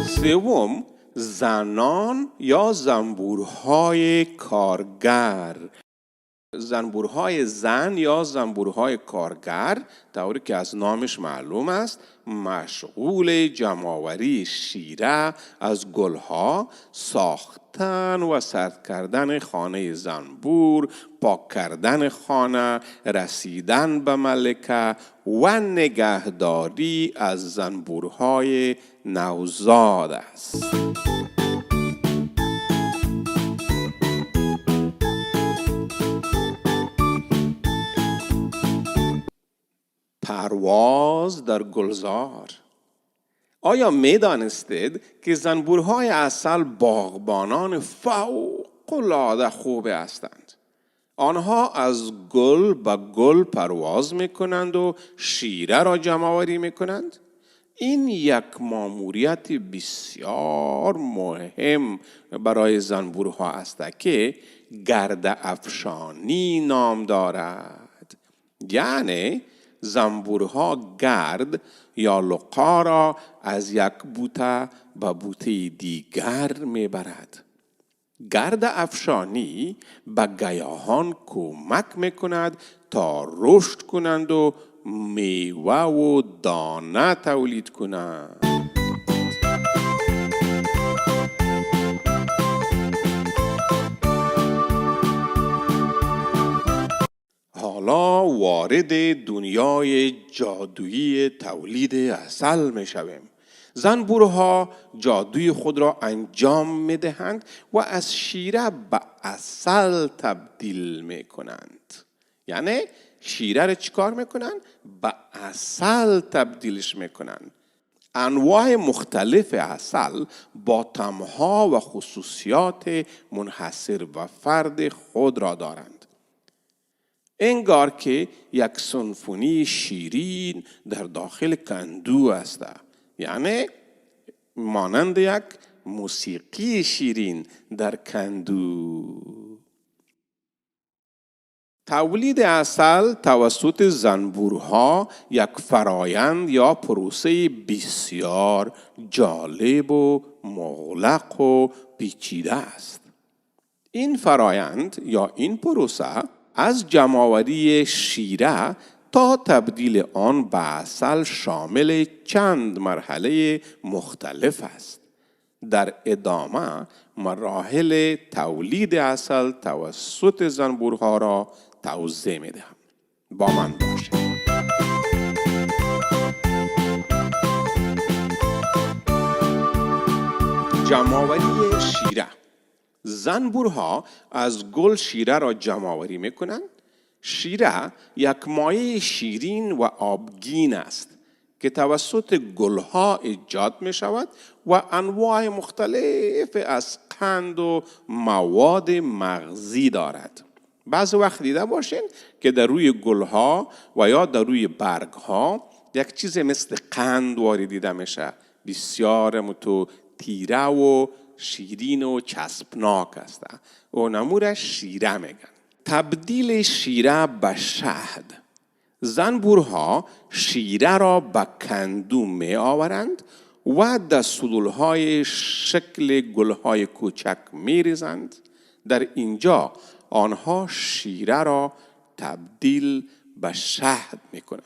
سوم زنان یا زنبورهای کارگر. زنبورهای زن یا زنبورهای کارگر طوری که از نامش معلوم است مشغول جمع‌آوری شیره از گلها، ساختن و سرد کردن خانه زنبور، پاک کردن خانه، رسیدن به ملکه و نگهداری از زنبورهای نوزاد است. پرواز در گلزار. آیا می دانستید که زنبورهای عسل باغبانان فوق‌العاده خوب هستند؟ آنها از گل به گل پرواز می کنند و شیره را جمع‌آوری می کنند. این یک ماموریت بسیار مهم برای زنبورها است که گرد افشانی نام دارد. یعنی زنبورها گرد یا لقا را از یک بوته به بوته دیگر میبرد. گرد افشانی به گیاهان کمک میکند تا رشد کنند و میوه و دانه تولید کنند. حالا وارد دنیای جادویی تولید عسل می شویم. زنبورها جادوی خود را انجام می دهند و از شیره به عسل تبدیل می کنند. یعنی شیره را چیکار می کنند؟ به عسل تبدیلش می کنند. انواع مختلف عسل با طعم‌ها و خصوصیات منحصر به فرد خود را دارند. انگار که یک سمفونی شیرین در داخل کندو است. یعنی مانند یک موسیقی شیرین در کندو. تولید عسل توسط زنبورها یک فرایند یا پروسه بسیار جالب و مغلق و پیچیده است. این فرایند یا این پروسه از جمع‌آوری شیره تا تبدیل آن به عسل شامل چند مرحله مختلف است. در ادامه مراحل تولید عسل توسط زنبورها را توضیح می‌دهم. با من باشید. جمع‌آوری شیره. زنبورها از گل شیره را جمع‌آوری می‌کنند. شیره یک مایع شیرین و آبگین است که توسط گلها ایجاد می‌شود و انواع مختلف از قند و مواد مغذی دارد. بعض وقت دیده باشین که در روی گلها و یا در روی برگها یک چیز مثل قند وارد دیده میشه. بسیار تیره و شیرین و چسبناک است. و نمور شیره میگن. تبدیل شیره به شهد. زنبورها شیره را به کندو می آورند و در سلولهای شکل گلهای کوچک می ریزند. در اینجا آنها شیره را تبدیل به شهد می کنند.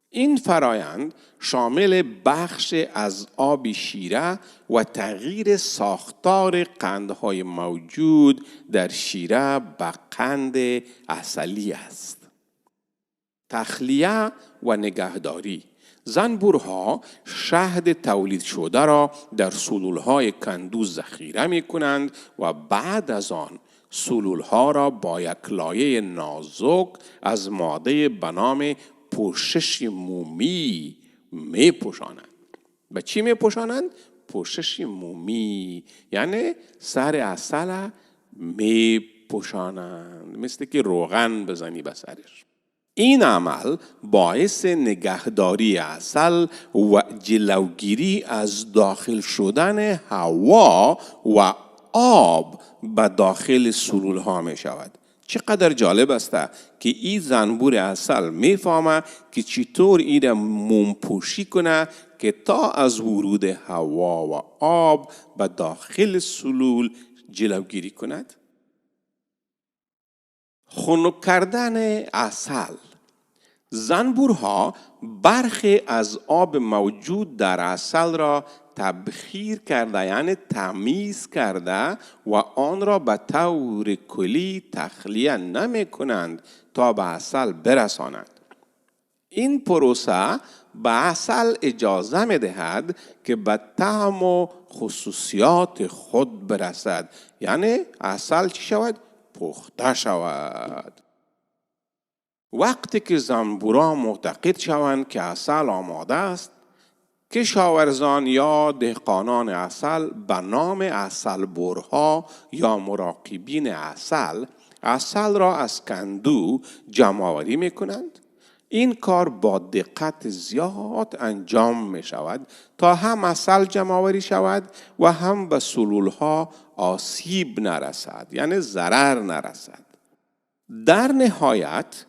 این فرایند شامل بخش از آب شیره و تغییر ساختار قندهای موجود در شیره به قند عسلی است. تخلیه و نگهداری. زنبورها شهد تولید شده را در سلولهای کندو ذخیره می کنند و بعد از آن سلولها را با یک لایه نازک از ماده به نام پوشش مومی می پوشانند. به چی می پوشانند؟ پوشش مومی، یعنی سر عسل می پوشانند، مثل که روغن بزنی به سرش. این عمل باعث نگهداری عسل و جلوگیری از داخل شدن هوا و آب به داخل سلول ها می شود. چقدر جالب است که این زنبور عسل میفهمه که چطور این موم پوشی کنه که تا از ورود هوا و آب به داخل سلول جلوگیری کند. خنک کردن عسل. زنبورها برخی از آب موجود در عسل را تبخیر کرده، یعنی تمیز کرده و آن را به طور کلی تخلیه نمی کنند تا به عسل برسانند. این پروسه به عسل اجازه می دهد که به طعم و خصوصیات خود برسد، یعنی عسل چی شود؟ پخته شود. وقتی که زنبورها معتقد شوند که عسل آماده است، کشاورزان یا دهقانان عسل به نام عسلبرها یا مراقبین عسل را از کندو جمع‌آوری می کنند. این کار با دقت زیاد انجام می شود تا هم عسل جمع‌آوری شود و هم به سلولها آسیب نرسد، یعنی ضرر نرسد. در نهایت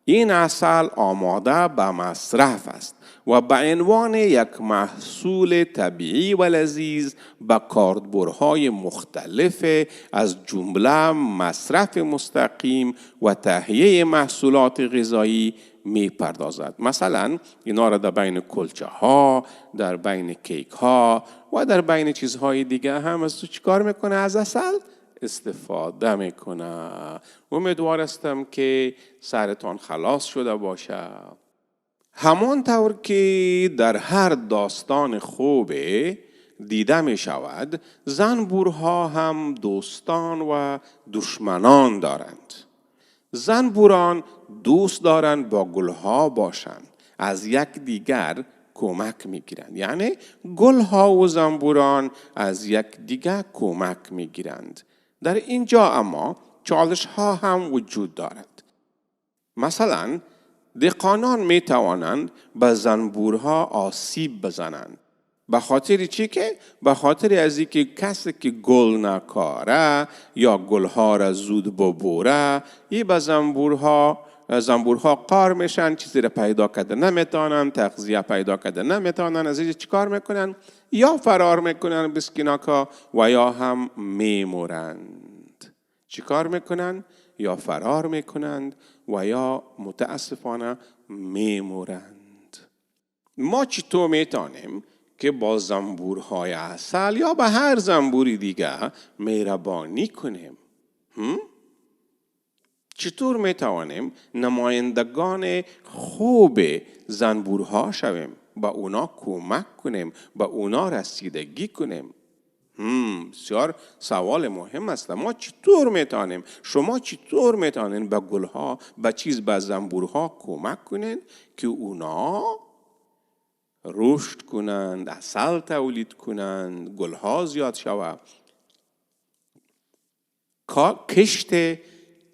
این عسل آماده به مصرف است و به عنوان یک محصول طبیعی و لذیذ به کاربردهای مختلف از جمله مصرف مستقیم و تهیه محصولات غذایی می پردازد. مثلا اینا را در بین کلچه ها، در بین کیک ها و در بین چیزهای دیگه هم از تو چیکار میکنه؟ از عسل استفاده میکنه. امیدوار هستم که سرتان خلاص شده باشه. همانطور که در هر داستان خوب دیده می شود، زنبورها هم دوستان و دشمنان دارند. زنبوران دوست دارند با گلها باشند، از یک دیگر کمک میگیرند. یعنی گلها و زنبوران از یک دیگر کمک میگیرند. در اینجا اما چالش ها هم وجود دارد. مثلا دهقانان می توانند به زنبورها آسیب بزنند. به خاطر چی که؟ به خاطر از اینکه کسی که گل نکاره یا گلها را زود ببوره، این به زنبورها قار میشن، چیزی را پیدا کرده نمیتونن، تغذیه پیدا کرده نمیتونن. از اینجا چیکار میکنن؟ یا فرار میکنن بسکیناکا و یا هم میمورند. چیکار میکنن؟ یا فرار میکنند و یا متاسفانه میمورند. ما چطور میتونیم که با زنبورهای عسل یا به هر زنبوری دیگه مهربانی کنیم؟ چطور میتوانیم نمایندگان خوب زنبورها شویم؟ با اونا کمک کنیم، با اونا رسیدگی کنیم. بسیار سوال مهم است. ما چطور میتونیم؟ شما چطور میتونین به گلها، به زنبورها کمک کنین که اونا رشد کنند، عسل تولید کنند، گلها زیاد شود؟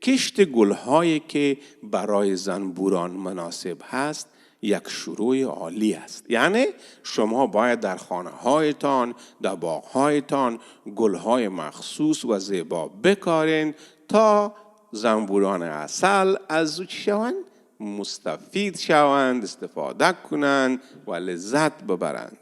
کشت گلهایی که برای زنبوران مناسب هست یک شروع عالی است. یعنی شما باید در خانه هایتان، در باغ هایتان گلهای مخصوص و زیبا بکارین تا زنبوران عسل از او شوند، مستفید شوند، استفاده کنند و لذت ببرند.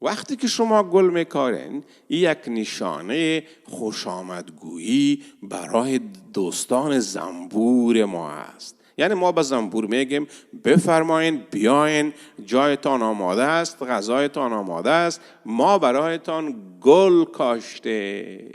وقتی که شما گل میکارین، یک نشانه خوشامدگویی برای دوستان زنبور ما است. یعنی ما به زنبور میگیم بفرمایین، بیاین، جایتان آماده است، غذایتان آماده است، ما برایتان گل کاشته.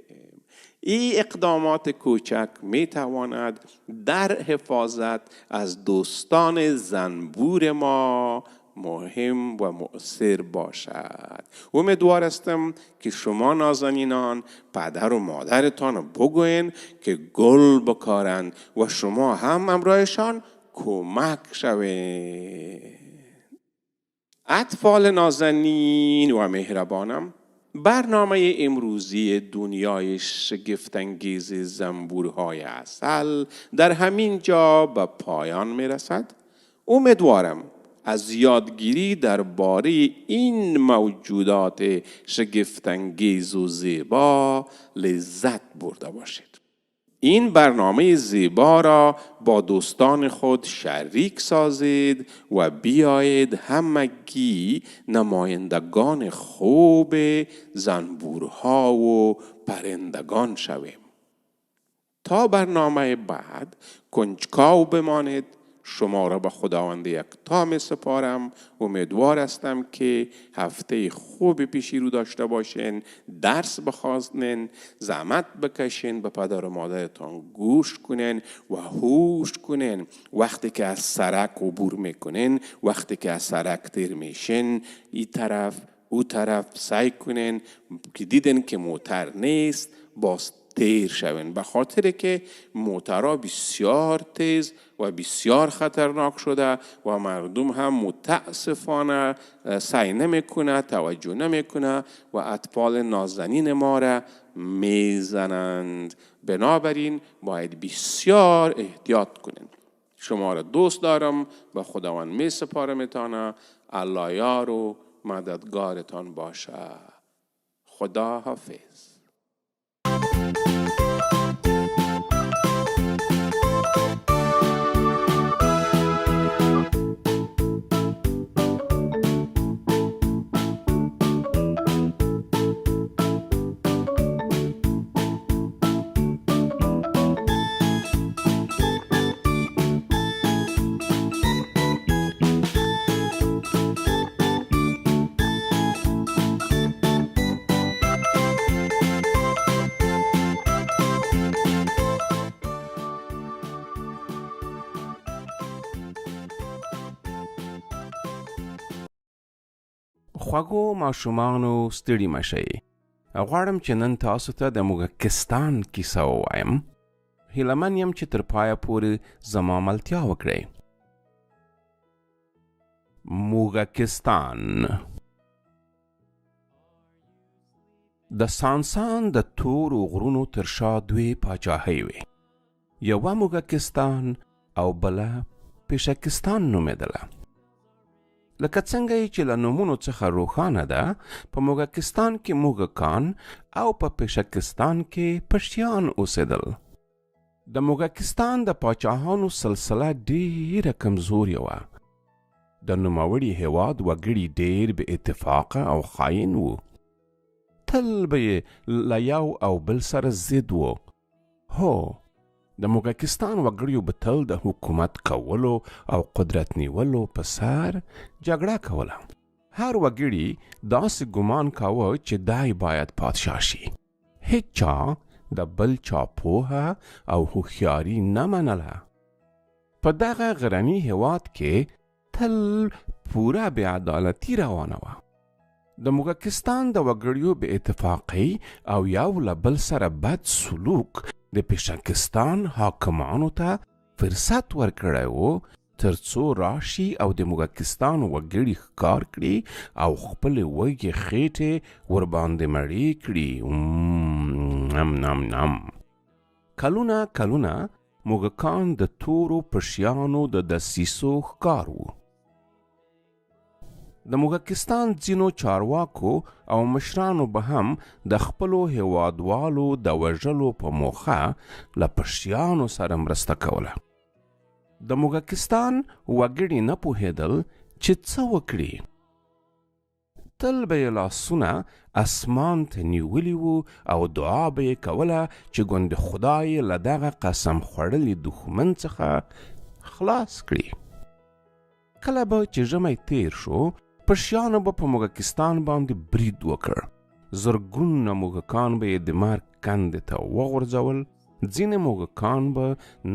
این اقدامات کوچک میتواند در حفاظت از دوستان زنبور ما مهم و مؤثر باشد. امیدوار هستم که شما نازنینان پدر و مادرتان بگوین که گل بکارند و شما هم همراهشان کمک شوید. اطفال نازنین و مهربانم، برنامه امروزی دنیای شگفت‌انگیز زنبورهای عسل در همین جا به پایان میرسد. امیدوارم از یادگیری درباره این موجودات شگفت‌انگیز و زیبا لذت برده باشید. این برنامه زیبا را با دوستان خود شریک سازید و بیایید همگی نمایندگان خوب زنبورها و پرندگان شویم. تا برنامه بعد کنجکاو بمانید. شما را به خداوند یکتا می سپارم. امیدوار هستم که هفته خوب پیشی رو داشته باشین، درس بخوانین، زحمت بکشین، به پدر و مادرتان گوش کنین و هوش کنین. وقتی که از سرک عبور میکنین، وقتی که از سرک تیر میشین، این طرف او طرف سعی کنین که دیدن که موتر نیست باز تیر شوین، به خاطر که موترها بسیار تیز و بسیار خطرناک شده و مردم هم متاسفانه سعی نمیکنه، توجه نمیکنه و اطفال نازنین ما را میزنند. بنابراین باید بسیار احتیاط کنین. شما را دوست دارم، به خداوند می سپارمتان. الله یار و مددگارتان باشه. خدا حافظ. خوږو ماشومانو ستړي مه شئ. غواړم چې نن تاسو ته د موږکستان کیسه ووایم. هیله من یم چې تر پایه پورې زما ملتیا وکړئ. موږکستان. د سانسان د تورو غرونو تر شا دوې پاچاهۍ وې. یوه موږکستان او بله پیشکستان نومېدله. لکه څنګه چې له نومونو څخه روښانه ده، په موږکستان کې موږکان او په پیشکستان کې پشیان اوسېدل. د موږکستان د پاچاهانو سلسله ډېره کمزورې وه. د نوموړي هېواد وګړي ډېر بې اتفاقه او خاین وو. تل به یې له یو او بل سره ضد وو. هو، د موږکستان وګړیو به تل د حکومت کولو او قدرت نیولو په سر جګړه کوله. هر وګړي داسې ګمان کاوه چې دای باید پادشاه شي. هیڅ چا د بل چا پوهه او هوښیاري نه منله. په دغه غرني هېواد کې تل پوره بې عدالتي روانه وه. د موږکستان د وګړیو بې اتفاقۍ او یو له بل سره بد سلوک د پیشکستان حاکمانو ته فرصت ورکړی و تر څو راشي او د موږکستان وګړي ښکار کړي او خپلې وږې خېټې ورباندې مړې کړي. نم نم نم. کلونه کلونه موږکان د تورو پشیانو د دسیسو ښکار وو. د موږکستان ځینو چارواکو او مشرانو به هم د خپلو هېوادوالو د وژلو په موخه له پشیانو سره مرسته کوله. د موږکستان وګړي نه پوهېدل چې څه وکړي. تل به یې لاسونه اسمان ته نیولي وو او دعا به یې کوله چې ګوندې خدای له دغه قسم خوړلي دښمن څخه خلاص کړي. کله به چې ژمی تیر شو، پشیانو به په موږکستان باندې برید وکړ. زرګونه موږکان به یې د مرګ کندې ته وغورځول. ځینې موږکان به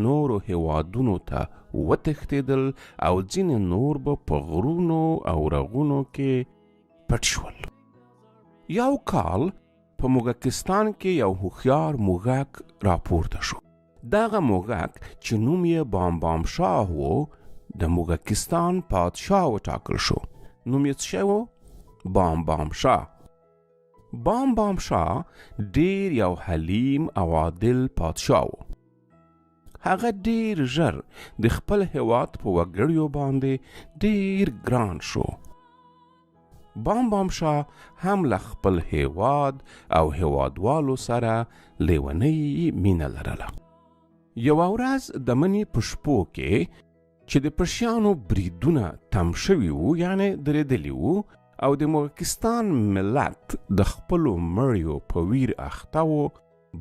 نورو هېوادونو ته وتښتېدل او ځینې نور به په غرونو او رغونو کې پټ شول. یو کال په موږکستان کې یو هوښیار موږک راپورته شو. دغه موږک چې نوم یې بام شاه و، د موږکستان پادشاه وټاکل شو. نوم یې څه شی و؟ بام شاه. بام شاه ډیر یو حلیم او عادل پادشاه و. هغه ډیر ژر د خپل هېواد په وګړیو باندې ډیر ګران شو. بام شاه هم له خپل هېواد او هېوادوالو سره لیونۍ مینه لرله. یوه ورځ د مني په شپو کې چې د پشیانو بریدونه تم شوي وو، یعنې درېدلي وو، او د موږکستان ملت د خپلو مړیو په ویر اخته وو،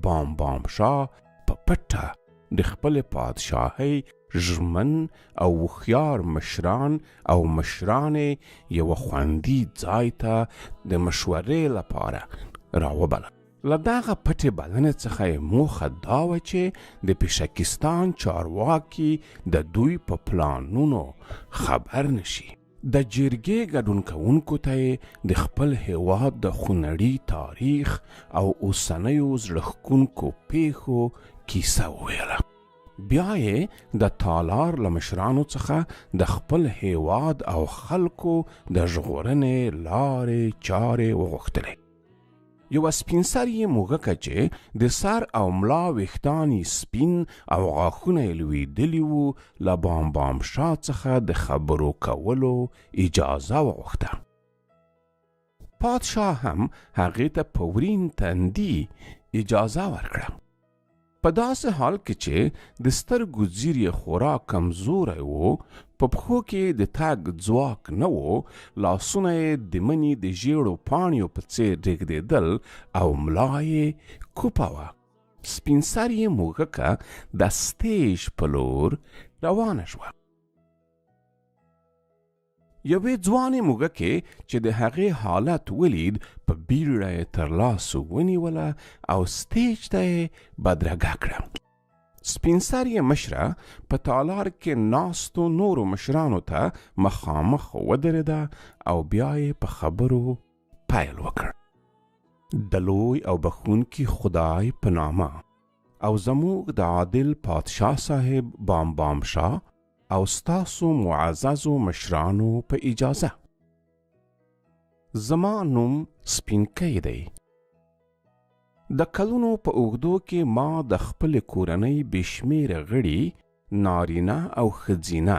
بام شاه په پټه د خپلې پادشاهۍ ژمن او هوښیار مشران او مشرانې یوه خوندي ځای ته د مشورې لپاره راوبله. له دغه پټې بلنې څخه یې موخه دا وه چې د پیشکستان چارواکي د دوی په پلانونو خبر نشي. د جرګې ګډون کوونکو ته یې د خپل هېواد د خونړي تاریخ او اوسنیو زړه ښکونکو پیښو کیسه وویله. بیا یې د تالار له مشرانو څخه د خپل هېواد او خلکو د ژغورنې لارې چارې وغوښتلې. یوه سپین سري موږکه چې د سر او ملا ویښتان یې سپین او غاښونه یې لوېدلي وو، له بام شاه څخه د خبرو کولو اجازه وغوښته. پادشاه هم هغې ته په ورین تندي اجازه ورکړه. په داسې حال کې چې د سترګو زیر یې خورا کمزوری و، په پښو کې د تګ ځواک نه و، لاسونه یې د مني د ژیړو پاڼیو په څېر رېږدېدل او ملا یې کوپه وه. سپین سري موږکه د سټیج په لور روانه شوه. یوې ځوانې موږکې چې د هغې حالت ولید، په بیړه یې تر لاسو ونیوله او سټیج ته یې بدرګه کړه. سپین سرې مشره په تالار کې ناستو نورو مشرانو ته مخامخ ودرېده او بیا یې په خبرو پیل وکړ. د لوی او بخونکي خدای په نامه او زموږ د عادل پادشاه صاحب بام شاه او ستاسو معززو مشرانو په اجازه. زما نوم سپینکی دی. د کلونو په اوږدو کې ما د خپل کورنۍ بشمیره غړي نارینه او ښځینه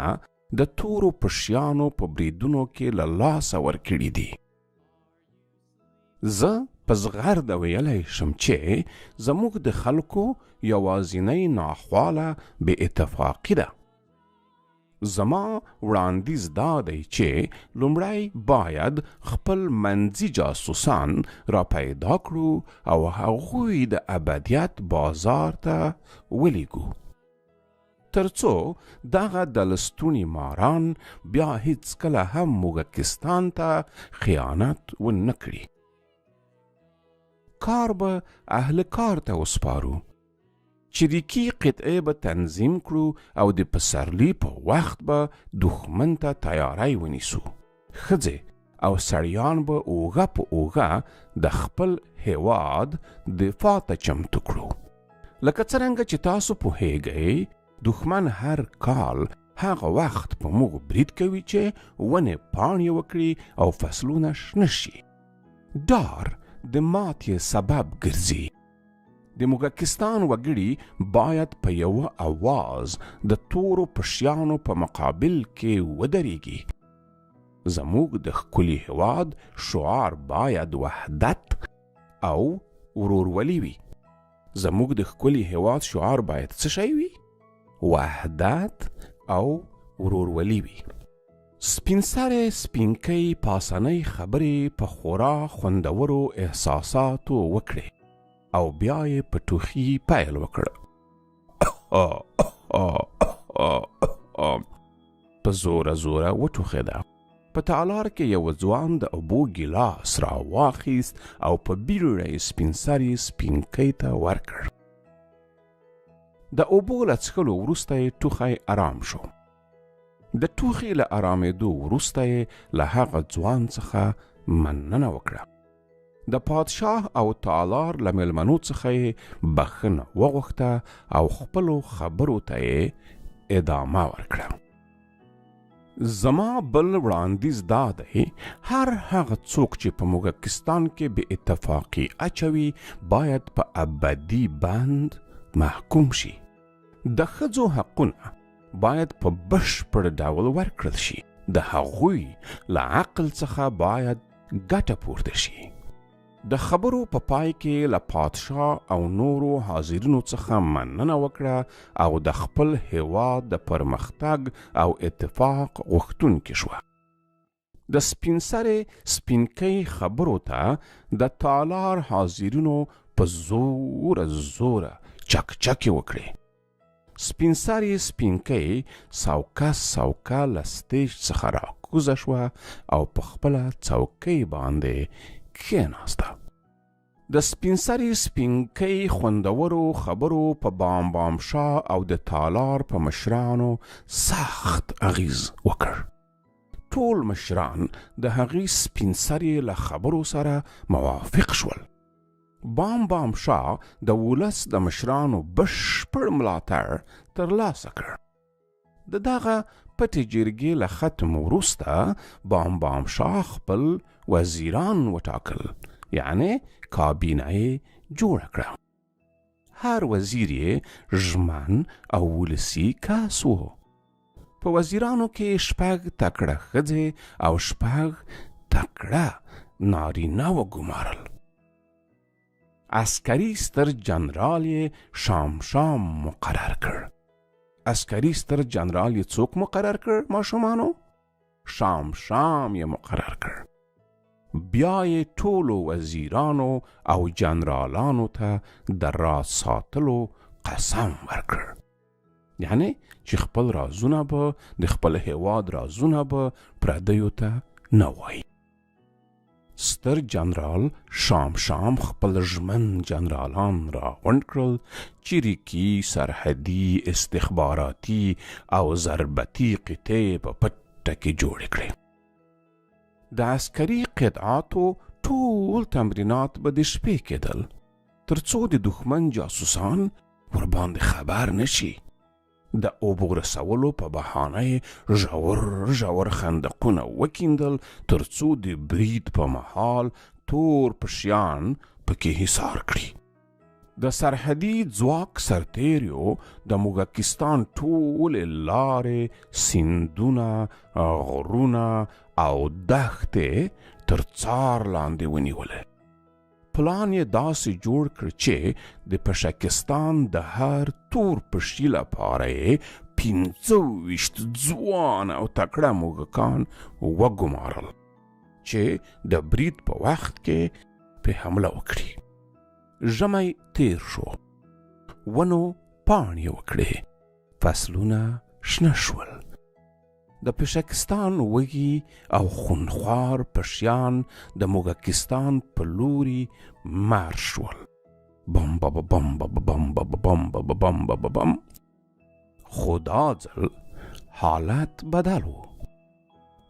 د تورو پشیانو په بریدونو کې له لاسه ورکړي دي. زه په زغرده ویلی شم چې زموږ د خلکو یوازینۍ ناخواله بې اتفاقي ده. زما وړاندیز دا دی چې لومړی باید خپل منځي جاسوسان را پیدا کړو او هغوی د ابدیت بازار ته ولیږو، تر څو دغه د لستوني ماران بیا هیڅکله هم موږکستان ته خیانت ونه کړي. کار به اهل کار ته وسپارو، چریکي قطعه به تنظیم کړو او د پسرلي په وخت به دښمن ته تیاری ونیسو. ښځې او سړیان به اوږه په اوږه د خپل هیواد دفاع ته چمتو کړو. لکه څرنګه چې تاسو پوهیږئ دښمن هر کال هغه وخت په موږ برید کوي چې ونې پاڼې وکړي او فصلونه شنه شي. ډار د ماتې سبب ګرځي. د موږکستان وګړي باید په یوه اواز د تورو پشیانو په مقابل کې ودرېږي. زموږ د ښکلي هېواد شعار باید وحدت او ورورولي وي. زموږ د ښکلي هېواد شعار باید څه شی وي؟ وحدت او ورورولي وي. سپین سرې سپینکۍ پاسنۍ خبرې په خورا خوندورو احساساتو وکړې او بیا یې په ټوخي پیل وکړ. په زوره وټوخېده. په تالار کې یو ځوان د اوبو ګیلاس را واخیست او په بیړه یې سپین سرې سپینکۍ ته ورکړ. د اوبو له څښلو وروسته یې ټوخی آرام شو. د ټوخي له آرامېدو وروسته یې له هغه ځوان څخه مننه وکړه. د پادشاه او تالار له مېلمنو څخه یې بخښنه وغوښته او خپلو خبرو ته یې ادامه ورکړه. زما بل وړاندیز دا دی هر هغه څوک چې په موږکستان کې بې اتفاقي اچوي باید په ابدي بند محکوم شي. د ښځو حقونه باید په بشپړ ډول ورکړل شي. د هغوی له عقل څخه باید ګټه پورته شي. د خبرو په پای کې له پادشاه او نورو حاضرینو څخه مننه وکړه او د خپل هیواد د پرمختګ او اتفاق غوښتونکې شوه. د سپین سرې سپینکۍ خبرو ته د تالار حاضرینو په زوره چکچکې وکړې. سپین سرې سپینکۍ سوکه له سټیج څخه راکوزه شوه او په خپله څوکۍ باندې کېناسته. د سپین سرې سپینکۍ خوندورو خبرو په بام شاه او د تالار په مشرانو سخت اغیز وکړ. ټول مشران د هغې سپین سرې له خبرو سره موافق شول. بام شاه د ولس د مشرانو بشپړ ملاتړ ترلاسه کړ. د دغه پټې جرګې له ختم وروسته بام شاه خپل وزیران وټاکل، یعنی کابینه یې جوړه کړه. هر وزیر یې ژمن او ولسي کس و. په وزیرانو کې 6 تکړه ښځې او 6 تکړه نارینه وګمارل. عسکري ستر جنرال یې شام مقرر کړ. عسکري ستر جنرال یې څوک مقرر کړ ماشومانو؟ شام یې مقرر کړ. بیا یې ټولو وزیرانو او جنرالانو ته د راز ساتلو قسم ورکړ، یعنی چې خپل رازونه به د خپل هیواد رازونه به پردیو ته نه وایي. ستر جنرال شام خپل ژمن جنرالان را غونډ کړل، چریکي، سرحدي، استخباراتي او ضربتي قطعې په پټه کې جوړې کړې. د عسکري قطعاتو ټول تمرینات به د شپې کېدل، تر څو د دښمن جاسوسان ورباندې خبر نشي. د اوبو رسولو په بهانه ژور خندقونه وکیندل، تر څو د برید په مهال تور پشیان پکې حصار کړي. د سرحدي ځواک سرتیریو د موږکستان ټولې لارې، سیندونه، غرونه او دښتې تر څار لاندې ونیولې. پلان یې داسې جوړ کړ چې د پشکستان د هر تور پشي لپاره یې 25 ځوان او تکړه موږکان وګمارل چې د برید په وخت کې په حمله وکړي. ژمی تیر شو، ونو پاڼې وکړې، فصلونه شنه شول. د پشکستان وږي او خونخوار پشیان د موږکستان په لوري مارش شول. بم بم بم بم بم بم بم بم بم بم. خو دا ځل حالت بدل و.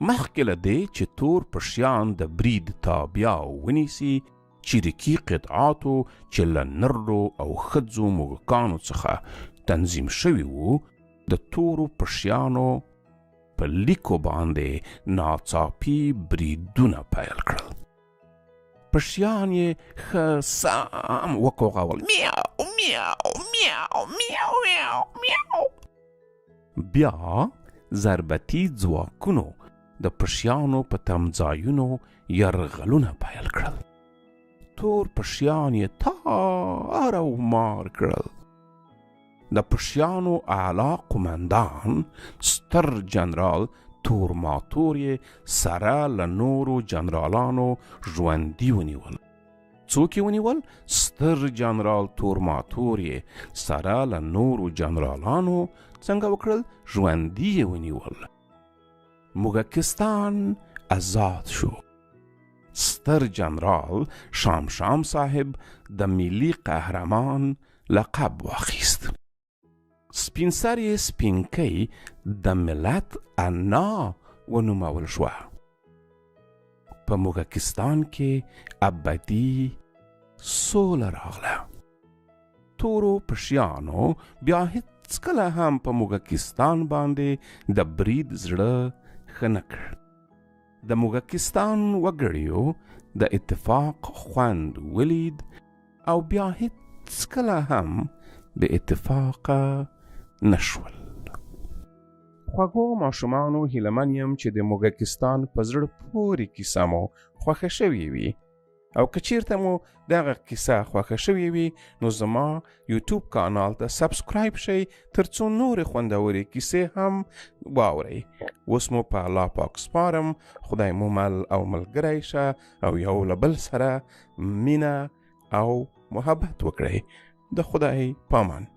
مخکې له دې چې تور پشیان د برید تابیا ونیسي، چریکي قطعاتو چې له نرو او ښځو موږکانو څخه تنظیم شوي وو، د تورو پشیانو په لیکو باندې ناڅاپي بریدونه پیل کړل. پشیان یې ښه سم وکوغول، میاو میاو میاو میاو میاو میاو. بیا ضربتي ځواکونو د پشیانو په تمځایونو یرغلونه پیل کړل. تور پشیان یې تار او مار کړل. د پشیانو اعلی قمندان ستر جنرال تورماتور یې سره له نورو جنرالانو ژوندي ونیول. څوک یې ونیول؟ ستر جنرال تورماتور یې سره له نورو جنرالانو څنګه وکړل؟ ژوندي یې ونیول. موږکستان آزاد شو. ستر جنرال شام صاحب د ملي قهرمان لقب واخیست. سپین سر یې سپینکۍ د ملت انا ونومول شوه. په موږکستان کې ابدي سوله راغله. تورو پشیانو بیا هیڅکله هم په موږکستان باندې د برید زړه ښه نه کړ. د موږکستان وګړیو د اتفاق خوند ولید او بیا هیڅکله هم به اتفاقه نشول. خوږو ماشومانو، هیلهمن یم چې د موږکستان په زړه پورې کیسه مو خوښه شوې وي، او که چیرته مو دغه کیسه خوښه شوې وي نو زما یوټیوب کانال ته سبسکرایب شئ تر څو نورې خوندورې کیسې هم واورئ. اوس مو په الله پاک سپارم. خدای مو مل او ملګری شه او یو له بل سره مینه او محبت وکړئ. د خدای پامان.